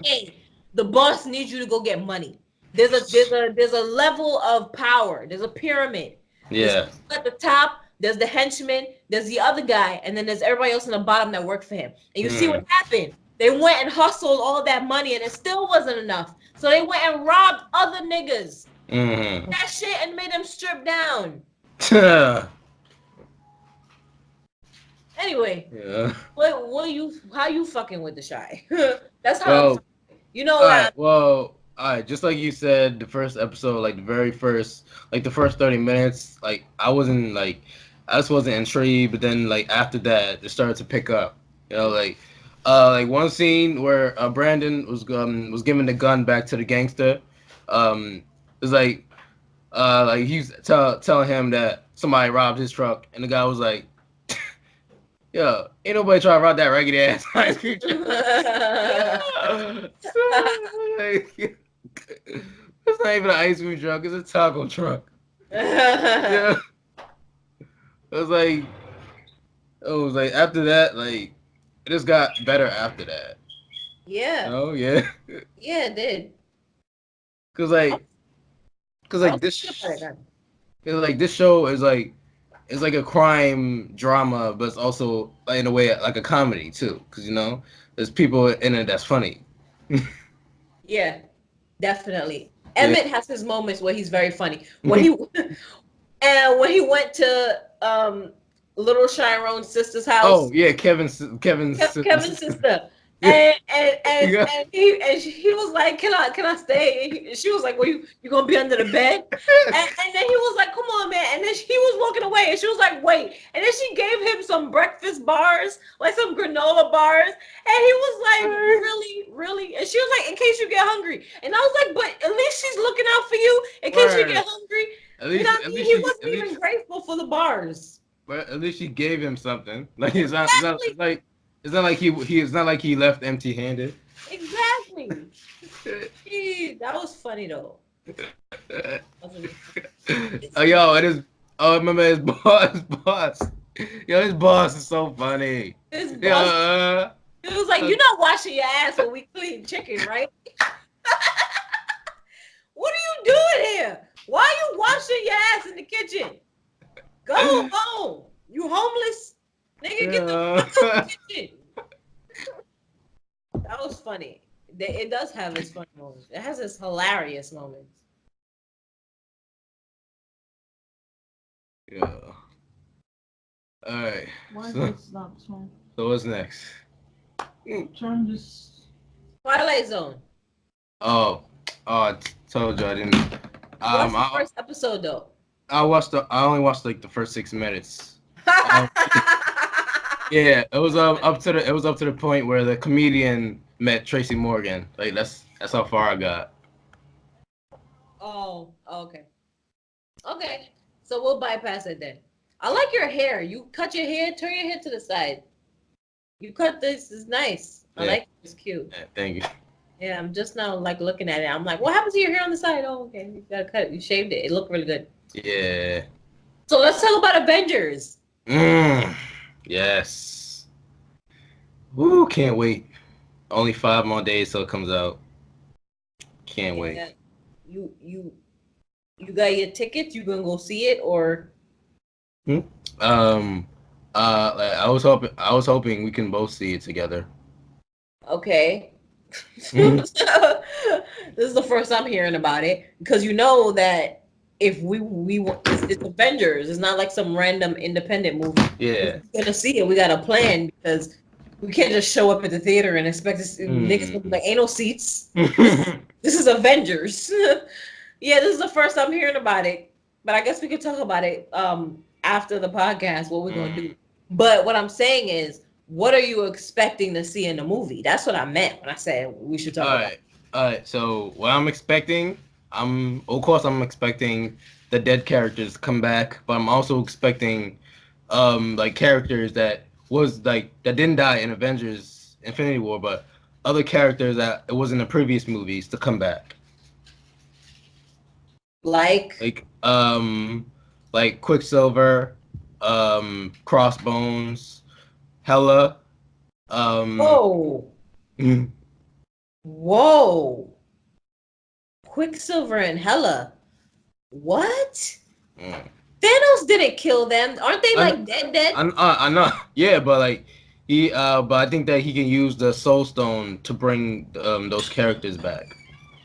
Mm. hey, the boss needs you to go get money. There's a level of power. There's a pyramid. There's Yeah. at the top, there's the henchman, there's the other guy, and then there's everybody else on the bottom that worked for him. And you see what Mm. happened. They went and hustled all that money and it still wasn't enough. So they went and robbed other niggas. Mm. That shit and made them strip down. Anyway, Yeah. what you how you fucking with the shy? That's how I'm Well, you know all where right. Well, all right. Just like you said, the first episode, like the very first, like the first 30 minutes, like I wasn't like, I just wasn't intrigued. But then like after that, it started to pick up. You know, like one scene where Brandon was giving the gun back to the gangster. It was like he's telling him that somebody robbed his truck, and the guy was like, "Yo, ain't nobody trying to rob that raggedy ass ice cream truck." Like, it's not even an ice cream truck; it's a taco truck. Yeah, it was like after that, like it just got better after that. Yeah. Oh yeah, Yeah, it did. Cause like, cause like this show is like it's like a crime drama, but it's also in a way like a comedy too. Cause there's people in it that's funny. Yeah, definitely. Yeah. Emmett has his moments where he's very funny. When he went to Little Chiron's sister's house. Oh yeah, Kevin's Kevin's sister. Yeah. And Yeah. he was like, can I stay? And she was like, well, you gonna be under the bed? And then he was like, come on, man. And then he was walking away, and she was like, wait. And then she gave him some breakfast bars, like some granola bars, and he was like, really, really? And she was like, in case you get hungry. And I was like, but at least she's looking out for you in case you get hungry. He wasn't even grateful for the bars. But at least she gave him something. Like it's not like it's not like it's not like he left empty-handed. Exactly. That was funny though. Oh yo, it is. Oh, I remember his boss. Yo, his boss is so funny. His boss. It was like, you're not washing your ass when we clean chicken, right? What are you doing here? Why are you washing your ass in the kitchen? Go home. You homeless? Nigga, get the fuck out of the kitchen. That was funny. It does have its funny moments. It has its hilarious moments. Yeah. All right. Why did it stop smoking? So what's next? Turn this. Twilight Zone. Oh, I told you I didn't. What's the first episode though? I only watched like the first 6 minutes. Yeah, it was up to the point where the comedian met Tracy Morgan. Like that's how far I got. Oh, okay. Okay. So we'll bypass it then. I like your hair. You cut your hair, turn your hair to the side. You cut this, is nice. I like it. It's cute. Yeah, thank you. Yeah, I'm just now like looking at it. I'm like, what happened to your hair on the side? Oh, okay. You gotta cut it. You shaved it. It looked really good. Yeah. So let's talk about Avengers. Yes. Woo, can't wait. Only 5 more days till it comes out. Can't wait. You got your tickets? You gonna go see it or? Like I was hoping we can both see it together. Okay. This is the first I'm hearing about it because you know that if we it's Avengers, it's not like some random independent movie. Yeah. If we're gonna see it, we got a plan because we can't just show up at the theater and expect to see niggas gonna be like, ain't no seats. This is Avengers. Yeah, this is the first I'm hearing about it. But I guess we could talk about it after the podcast, what we're gonna do. But what I'm saying is, what are you expecting to see in the movie? That's what I meant when I said we should talk about it. All right. So what I'm expecting, I'm expecting the dead characters to come back, but I'm also expecting like characters that didn't die in Avengers Infinity War, but other characters that it was in the previous movies to come back. Like Quicksilver, Crossbones, Hela. Whoa. Whoa. Quicksilver and Hela. What? Thanos didn't kill them. Aren't they dead? I know. Yeah, but like but I think that he can use the Soul Stone to bring those characters back.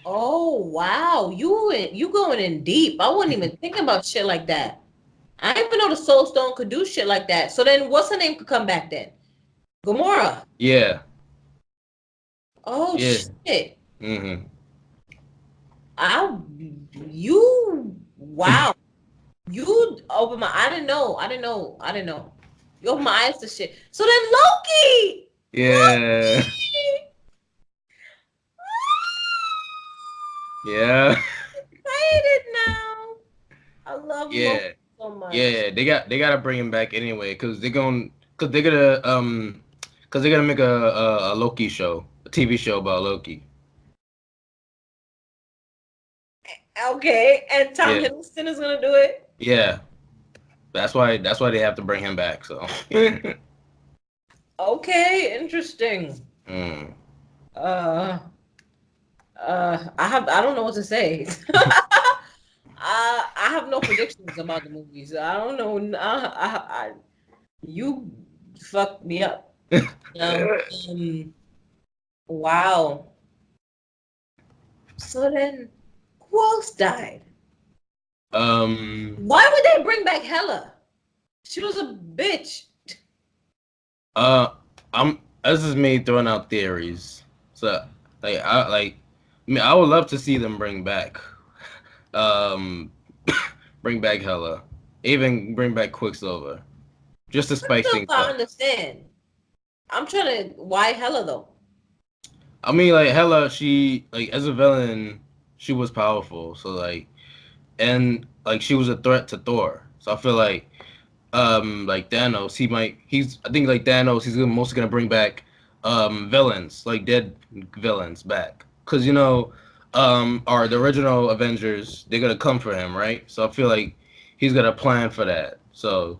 Oh wow, you going in deep. I wasn't even thinking about shit like that. I didn't even know the Soul Stone could do shit like that. So then, what's her name could come back then? Gamora. Yeah. Oh yeah. shit. Mm-hmm. Wow. You open my. I didn't know. You open my eyes to shit. So then Loki. Yeah. Loki. Yeah. Excited now. I love Loki so much. Yeah, they gotta bring him back anyway, cause they're gonna make a Loki show, a TV show about Loki. Okay, and Tom Hiddleston is gonna do it. Yeah, that's why they have to bring him back. So. Okay, interesting. I don't know what to say. I have no predictions about the movies. I don't know. You fucked me up. Um, wow. So then, who else died? Why would they bring back Hella? She was a bitch. This is me throwing out theories. So I mean, I would love to see them um, bring back Hella, even bring back Quicksilver, just to spice Still, things I up. understand. I'm trying to. Why Hella though? I mean, like Hella, she like as a villain, she was powerful. So and like she was a threat to Thor. So I feel like Thanos, I think like Thanos, mostly gonna bring back villains, like dead villains back. Cause the original Avengers, they're gonna come for him, right? So I feel like he's got a plan for that. So,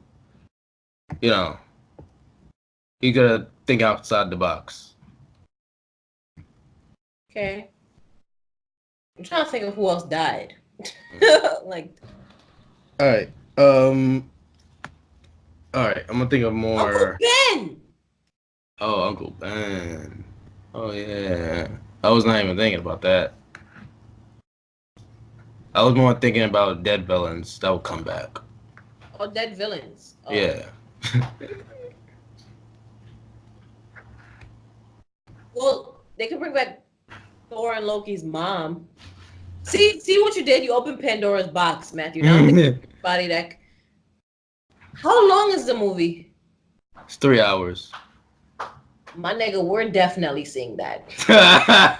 you know, he's gonna think outside the box. Okay. I'm trying to think of who else died. Like, All right. All right. I'm gonna think of Uncle more. Ben. Oh, Uncle Ben. Oh yeah. I was not even thinking about that. I was more thinking about dead villains that will come back. Or dead villains. Oh. Yeah. Well, they could bring back Thor and Loki's mom. See what you did? You opened Pandora's box, Matthew. Now I'm thinking body deck. How long is the movie? It's 3 hours. My nigga, we're definitely seeing that.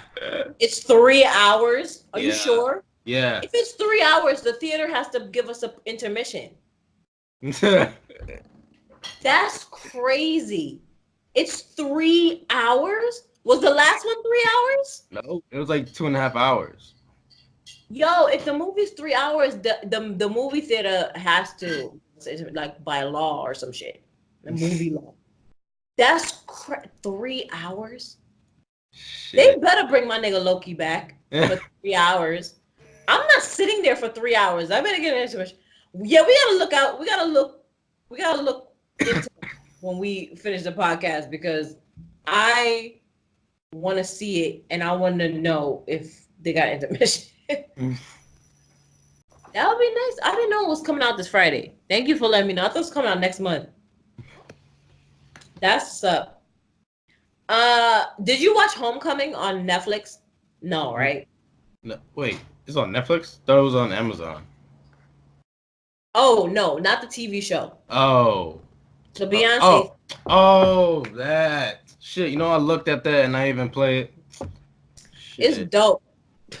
It's 3 hours. Are you sure? Yeah. If it's 3 hours, the theater has to give us an intermission. That's crazy. It's 3 hours? Was the last one 3 hours? No, it was like 2.5 hours. Yo, if the movie's 3 hours, the movie theater has to, like, by law or some shit. The movie law. That's 3 hours? Shit. They better bring my nigga Loki back for 3 hours. I'm not sitting there for 3 hours. I better get into it. Yeah, we gotta look out. We gotta look into it when we finish the podcast because I want to see it and I want to know if they got intermission. That would be nice. I didn't know it was coming out this Friday. Thank you for letting me know. I thought it was coming out next month. That's up. Did you watch Homecoming on Netflix? No, right? No, wait, it's on Netflix? Thought it was on Amazon. Oh no, not the TV show. Oh. The Beyonce. Oh, that shit. I looked at that and I even play it. Shit. It's dope.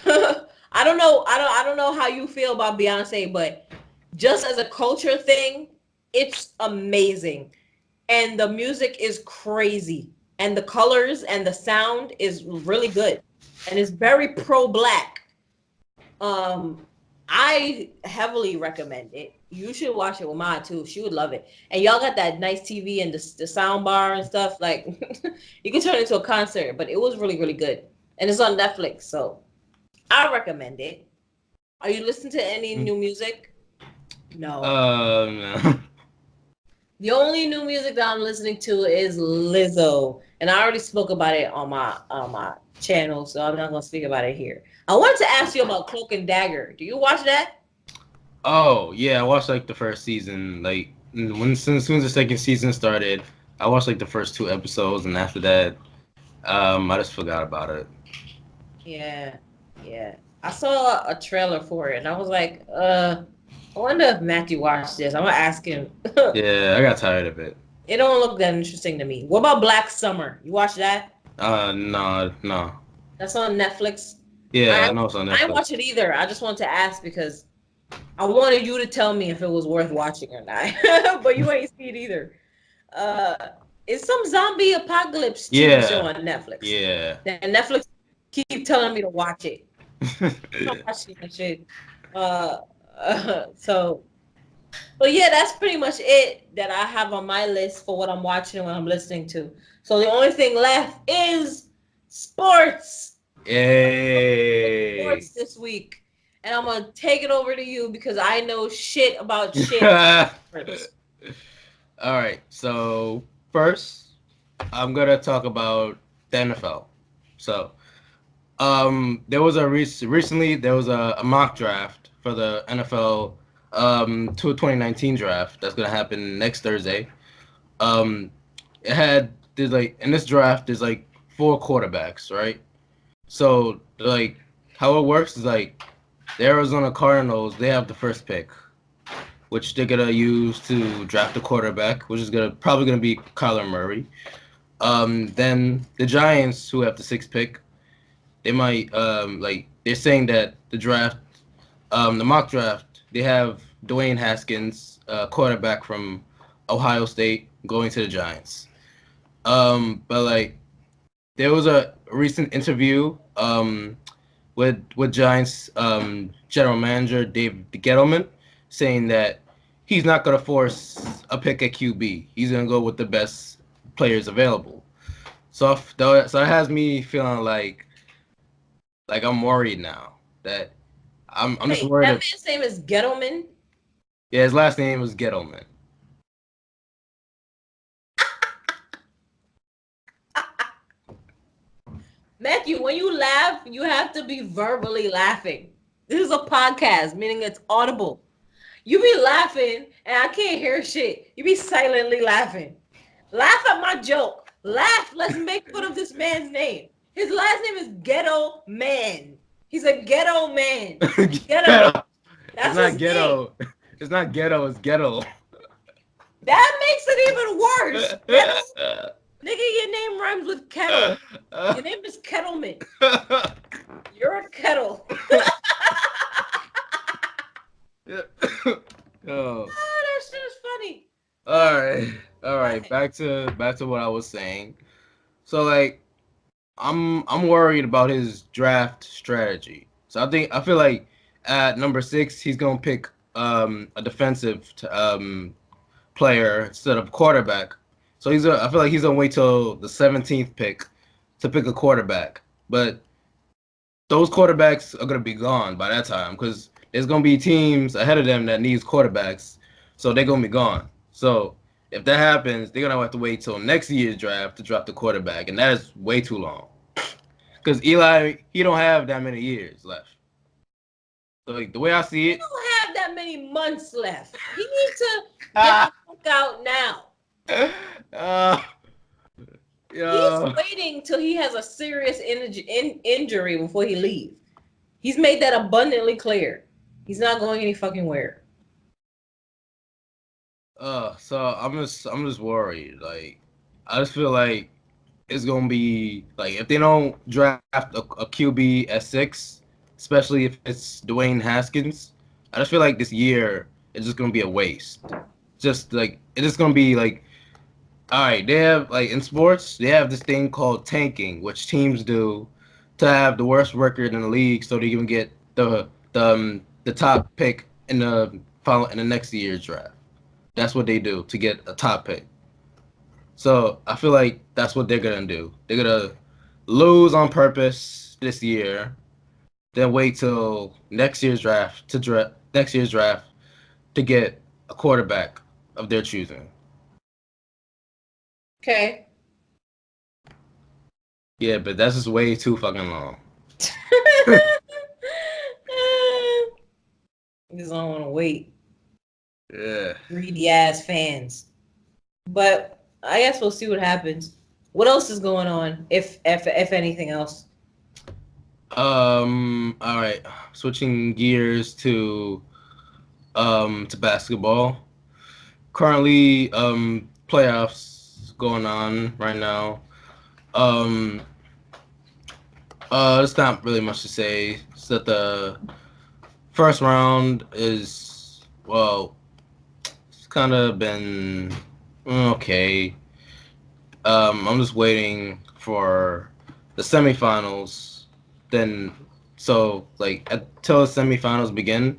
I don't know. I don't know how you feel about Beyonce, but just as a culture thing, it's amazing. And the music is crazy. And the colors and the sound is really good. And it's very pro-black. I heavily recommend it. You should watch it with Ma too. She would love it. And y'all got that nice TV and the sound bar and stuff. Like you can turn it into a concert, but it was really, really good. And it's on Netflix, so I recommend it. Are you listening to any new music? No. No. The only new music that I'm listening to is Lizzo, and I already spoke about it on my channel, so I'm not gonna speak about it here. I wanted to ask you about Cloak and Dagger. Do you watch that? Oh yeah, I watched like the first season. Like as soon as the second season started, I watched like the first 2 episodes, and after that, I just forgot about it. Yeah. I saw a trailer for it, and I was like, I wonder if Matthew watched this. I'm gonna ask him. Yeah, I got tired of it. It don't look that interesting to me. What about Black Summer? You watch that? No. That's on Netflix. Yeah, I know it's on Netflix. I didn't watch it either. I just wanted to ask because I wanted you to tell me if it was worth watching or not. But you ain't see it either. It's some zombie apocalypse TV show on Netflix. Yeah. And Netflix keep telling me to watch it. I'm watching that shit. But yeah, that's pretty much it that I have on my list for what I'm watching and what I'm listening to. So the only thing left is sports. Yay! Sports this week, and I'm gonna take it over to you because I know shit about shit. All right. So first, I'm gonna talk about the NFL. So, there was recently there was a mock draft for the NFL 2019 draft that's gonna happen next Thursday. Um, there's like in this draft there's like four quarterbacks, right? So like how it works is like the Arizona Cardinals, they have the first pick, which they're gonna use to draft a quarterback, which is probably gonna be Kyler Murray. Then the Giants, who have the sixth pick, they might like they're saying that the mock draft, they have Dwayne Haskins, quarterback from Ohio State, going to the Giants. But like there was a recent interview with Giants general manager Dave Gettleman saying that he's not gonna force a pick at QB. He's gonna go with the best players available. So it has me feeling like I'm worried now that I'm just Wait, worried. that man's name is Gettleman. Yeah, his last name was Gettleman. Matthew, when you laugh, you have to be verbally laughing. This is a podcast, meaning it's audible. You be laughing, and I can't hear shit. You be silently laughing. Laugh at my joke. Laugh. Let's make fun of this man's name. His last name is Ghetto Man. He's a ghetto man. Ghetto. That's It's not his ghetto. name. It's not ghetto. It's ghetto. That makes it even worse. Ghetto? Nigga, your name rhymes with kettle. Your name is Kettleman. You're a kettle. Oh. Oh, that shit is funny. All right. Back to what I was saying. So like, I'm worried about his draft strategy. So I feel like at number 6 he's gonna pick a defensive player instead of quarterback. So I feel like he's gonna wait till the 17th pick to pick a quarterback. But those quarterbacks are gonna be gone by that time because there's gonna be teams ahead of them that needs quarterbacks, so they're gonna be gone. So if that happens, they're gonna have to wait till next year's draft to draft the quarterback, and that is way too long. Because Eli, he don't have that many years left. So like, the way I see He it, don't have that many months left. He needs to get the fuck out now. uh, yeah. He's waiting till he has a serious injury before he leaves. He's made that abundantly clear. He's not going any fucking where. So I'm just worried. Like, I just feel like it's gonna be like if they don't draft a QB at 6, especially if it's Dwayne Haskins, I just feel like this year is just gonna be a waste. Just like it's just gonna be like, all right, they have like in sports they have this thing called tanking, which teams do to have the worst record in the league, so they can get the top pick in the next year's draft. That's what they do to get a top pick. So I feel like that's what they're gonna do. They're gonna lose on purpose this year, then wait till next year's draft to get a quarterback of their choosing. Okay. Yeah, but that's just way too fucking long. Just don't want to wait. Yeah. Greedy ass fans. But I guess we'll see what happens. What else is going on, if anything else? All right. Switching gears to basketball. Currently, playoffs going on right now. Um, there's not really much to say. It's that the first round is, well, it's kind of been okay. I'm just waiting for the semifinals. Then, so like until the semifinals begin,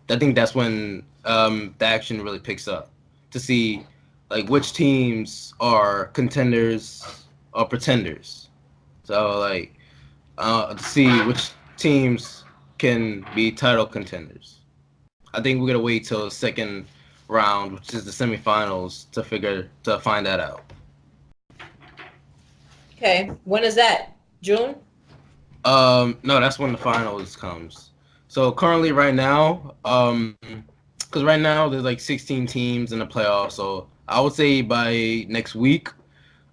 I think that's when the action really picks up to see like which teams are contenders or pretenders. So like to see which teams can be title contenders. I think we're gonna wait till the second round, which is the semifinals, to find that out. Okay, when is that? June? No, that's when the finals comes. So currently, right now, because right now there's like 16 teams in the playoffs. So I would say by next week,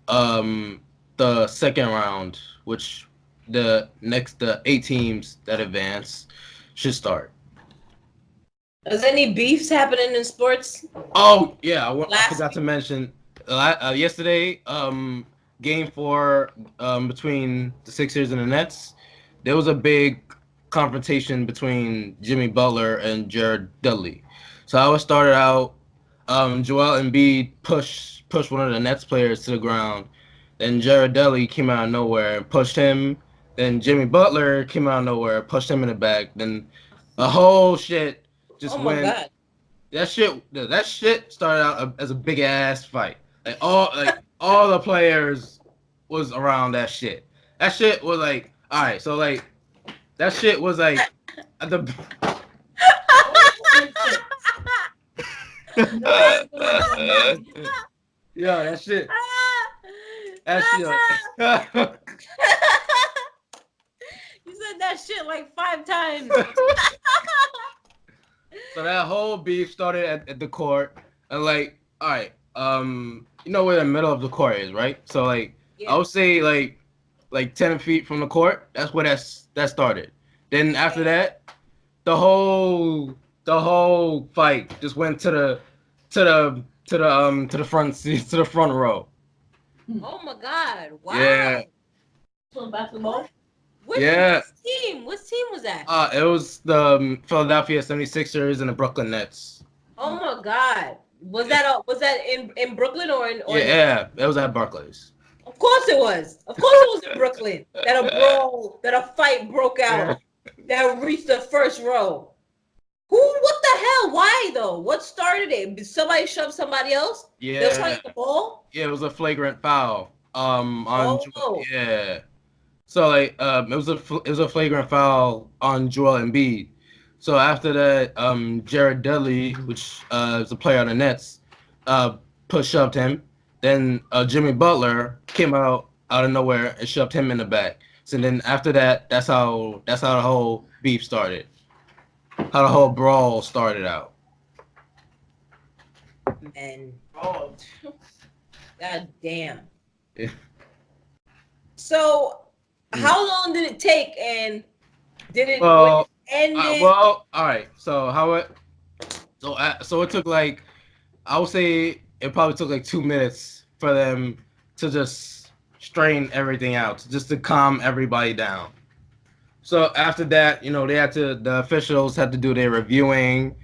the second round, which the 8 teams that advance should start. Is any beefs happening in sports? Oh yeah, I Last forgot to mention yesterday. Game 4 between the Sixers and the Nets. There was a big confrontation between Jimmy Butler and Jared Dudley. So how it started out, Joel Embiid pushed one of the Nets players to the ground. Then Jared Dudley came out of nowhere and pushed him. Then Jimmy Butler came out of nowhere, pushed him in the back. Then a whole shit just Oh my went. god. That shit started out as a big ass fight. All the players was around that shit. That shit was like, all right, so like that shit was like at the yeah, that shit. That shit. You said that shit like 5 times. So that whole beef started at the court, and like, all right, you know where the middle of the court is, right? So like, I would say like 10 feet from the court. That's where that started. Then after that, the whole fight just went to the front row. Oh my god. Wow. Yeah. Some basketball. Which team? Which team was that? It was the Philadelphia 76ers and the Brooklyn Nets. Oh my god. Was that in Brooklyn or in Yeah, it was at Barclays. Of course it was. Of course it was in Brooklyn. That a fight broke out. That reached the first row. What the hell? Why though? What started it? Did somebody shove somebody else? Yeah. They were trying the ball? Yeah, it was a flagrant foul. Oh. Yeah. So like it was a flagrant foul on Joel Embiid. So after that, Jared Dudley, which is a player on the Nets, shoved him. Then Jimmy Butler came out of nowhere and shoved him in the back. So then after that, that's how the whole beef started. How the whole brawl started out. Man. God damn. Yeah. So how long did it take, and did it end? Well, all right. So so it took like, I would say it probably took like 2 minutes for them to just strain everything out, just to calm everybody down. So after that, the officials had to do their reviewing,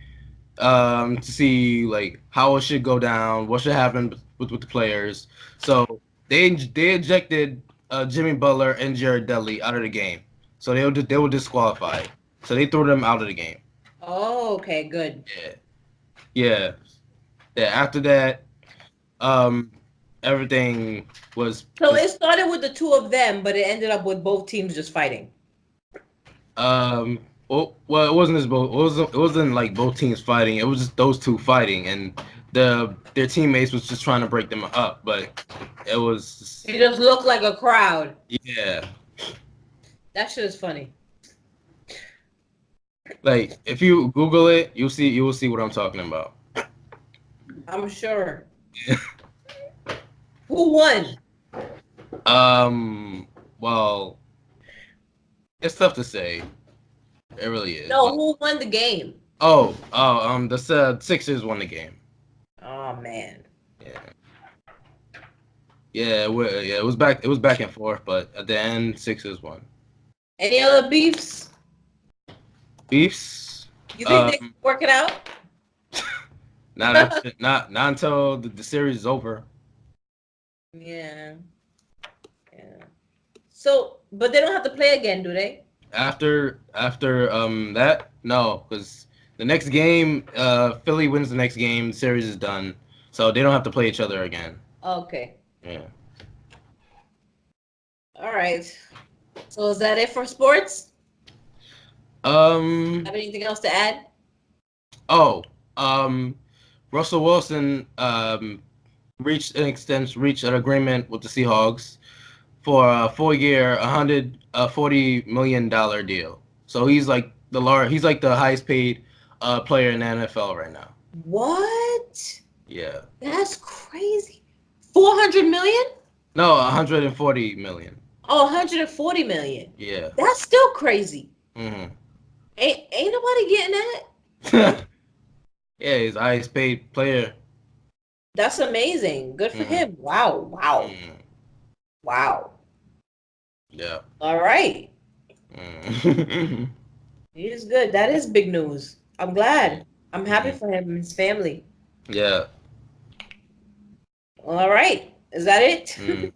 to see like how it should go down, what should happen with the players. So they ejected Jimmy Butler and Jared Dudley out of the game. So they were disqualified. So they threw them out of the game. Oh, okay, good. Yeah. After that, everything was. So it started with the two of them, but it ended up with both teams just fighting. Well, it wasn't it wasn't like both teams fighting. It was just those two fighting, and their teammates was just trying to break them up, but it was. It just looked like a crowd. Yeah. That shit is funny. Like if you Google it, you will see what I'm talking about. I'm sure. Who won? Well, it's tough to say. It really is. No, who won the game? The Sixers won the game. Oh man. Yeah, it was back and forth, but at the end, Sixers won. Any other beefs? Beefs? You think they can work it out? not until the series is over. Yeah. So, but they don't have to play again, do they? After that, no, because the next game, Philly wins the next game, the series is done, so they don't have to play each other again. Okay. Yeah. All right. So is that it for sports? Um. Have anything else to add? Oh. Russell Wilson reached an agreement with the Seahawks for a 4-year, $140 million deal. So he's like the highest paid player in the NFL right now. What? Yeah. That's crazy. 400 million? No, 140 million. Oh, 140 million. Yeah. That's still crazy. Mm-hmm. Ain't nobody getting that. Yeah, he's the highest paid player. That's amazing. Good for him. Wow. Wow. Mm. Wow. Yeah. All right. Mm. He is good. That is big news. I'm glad. I'm happy Mhm. for him and his family. Yeah. All right. Is that it Mm.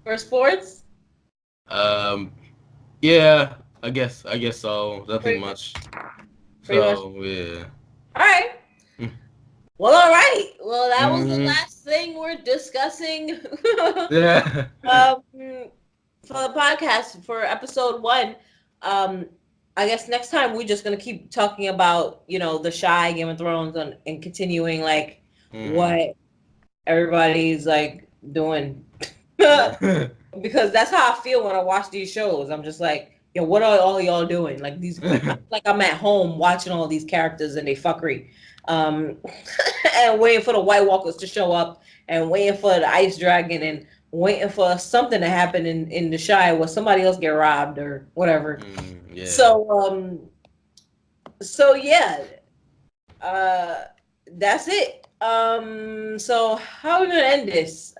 for sports? um. Yeah. I guess so. Nothing Pretty, much. pretty much. So yeah. All right. Mm. Well, all right. Well, that was the Mhm. last thing we're discussing. Yeah. For the podcast for episode 1. I guess next time we're just gonna keep talking about, the shy Game of Thrones and continuing like what everybody's like doing. Because that's how I feel when I watch these shows. I'm just like, yo, what are all y'all doing? Like like I'm at home watching all these characters and they fuckery. And waiting for the White Walkers to show up and waiting for the Ice Dragon and waiting for something to happen in the Shire where somebody else get robbed or whatever. Yeah. So yeah, that's it. So how are we gonna end this?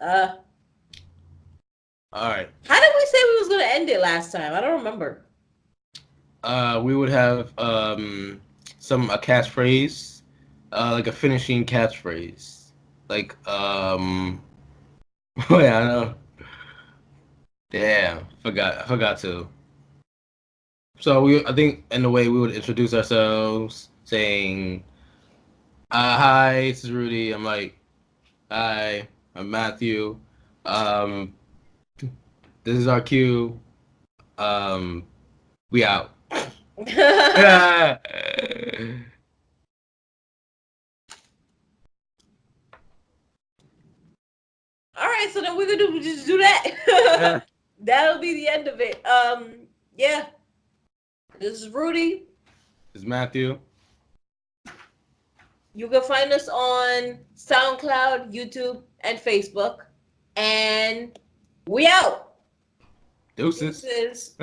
All right. How did we say we was gonna end it last time? I don't remember. We would have a catchphrase, like a finishing catchphrase, like wait, I know. Damn, I forgot to. So I think in the way we would introduce ourselves, saying, "Hi, this is Rudy." I'm like, "Hi, I'm Matthew. Um, this is our cue. We out." Yeah. All right, so then we're gonna just do that. That'll be the end of it. Yeah. This is Rudy. This is Matthew. You can find us on SoundCloud, YouTube, and Facebook. And we out. Deuces. Deuces.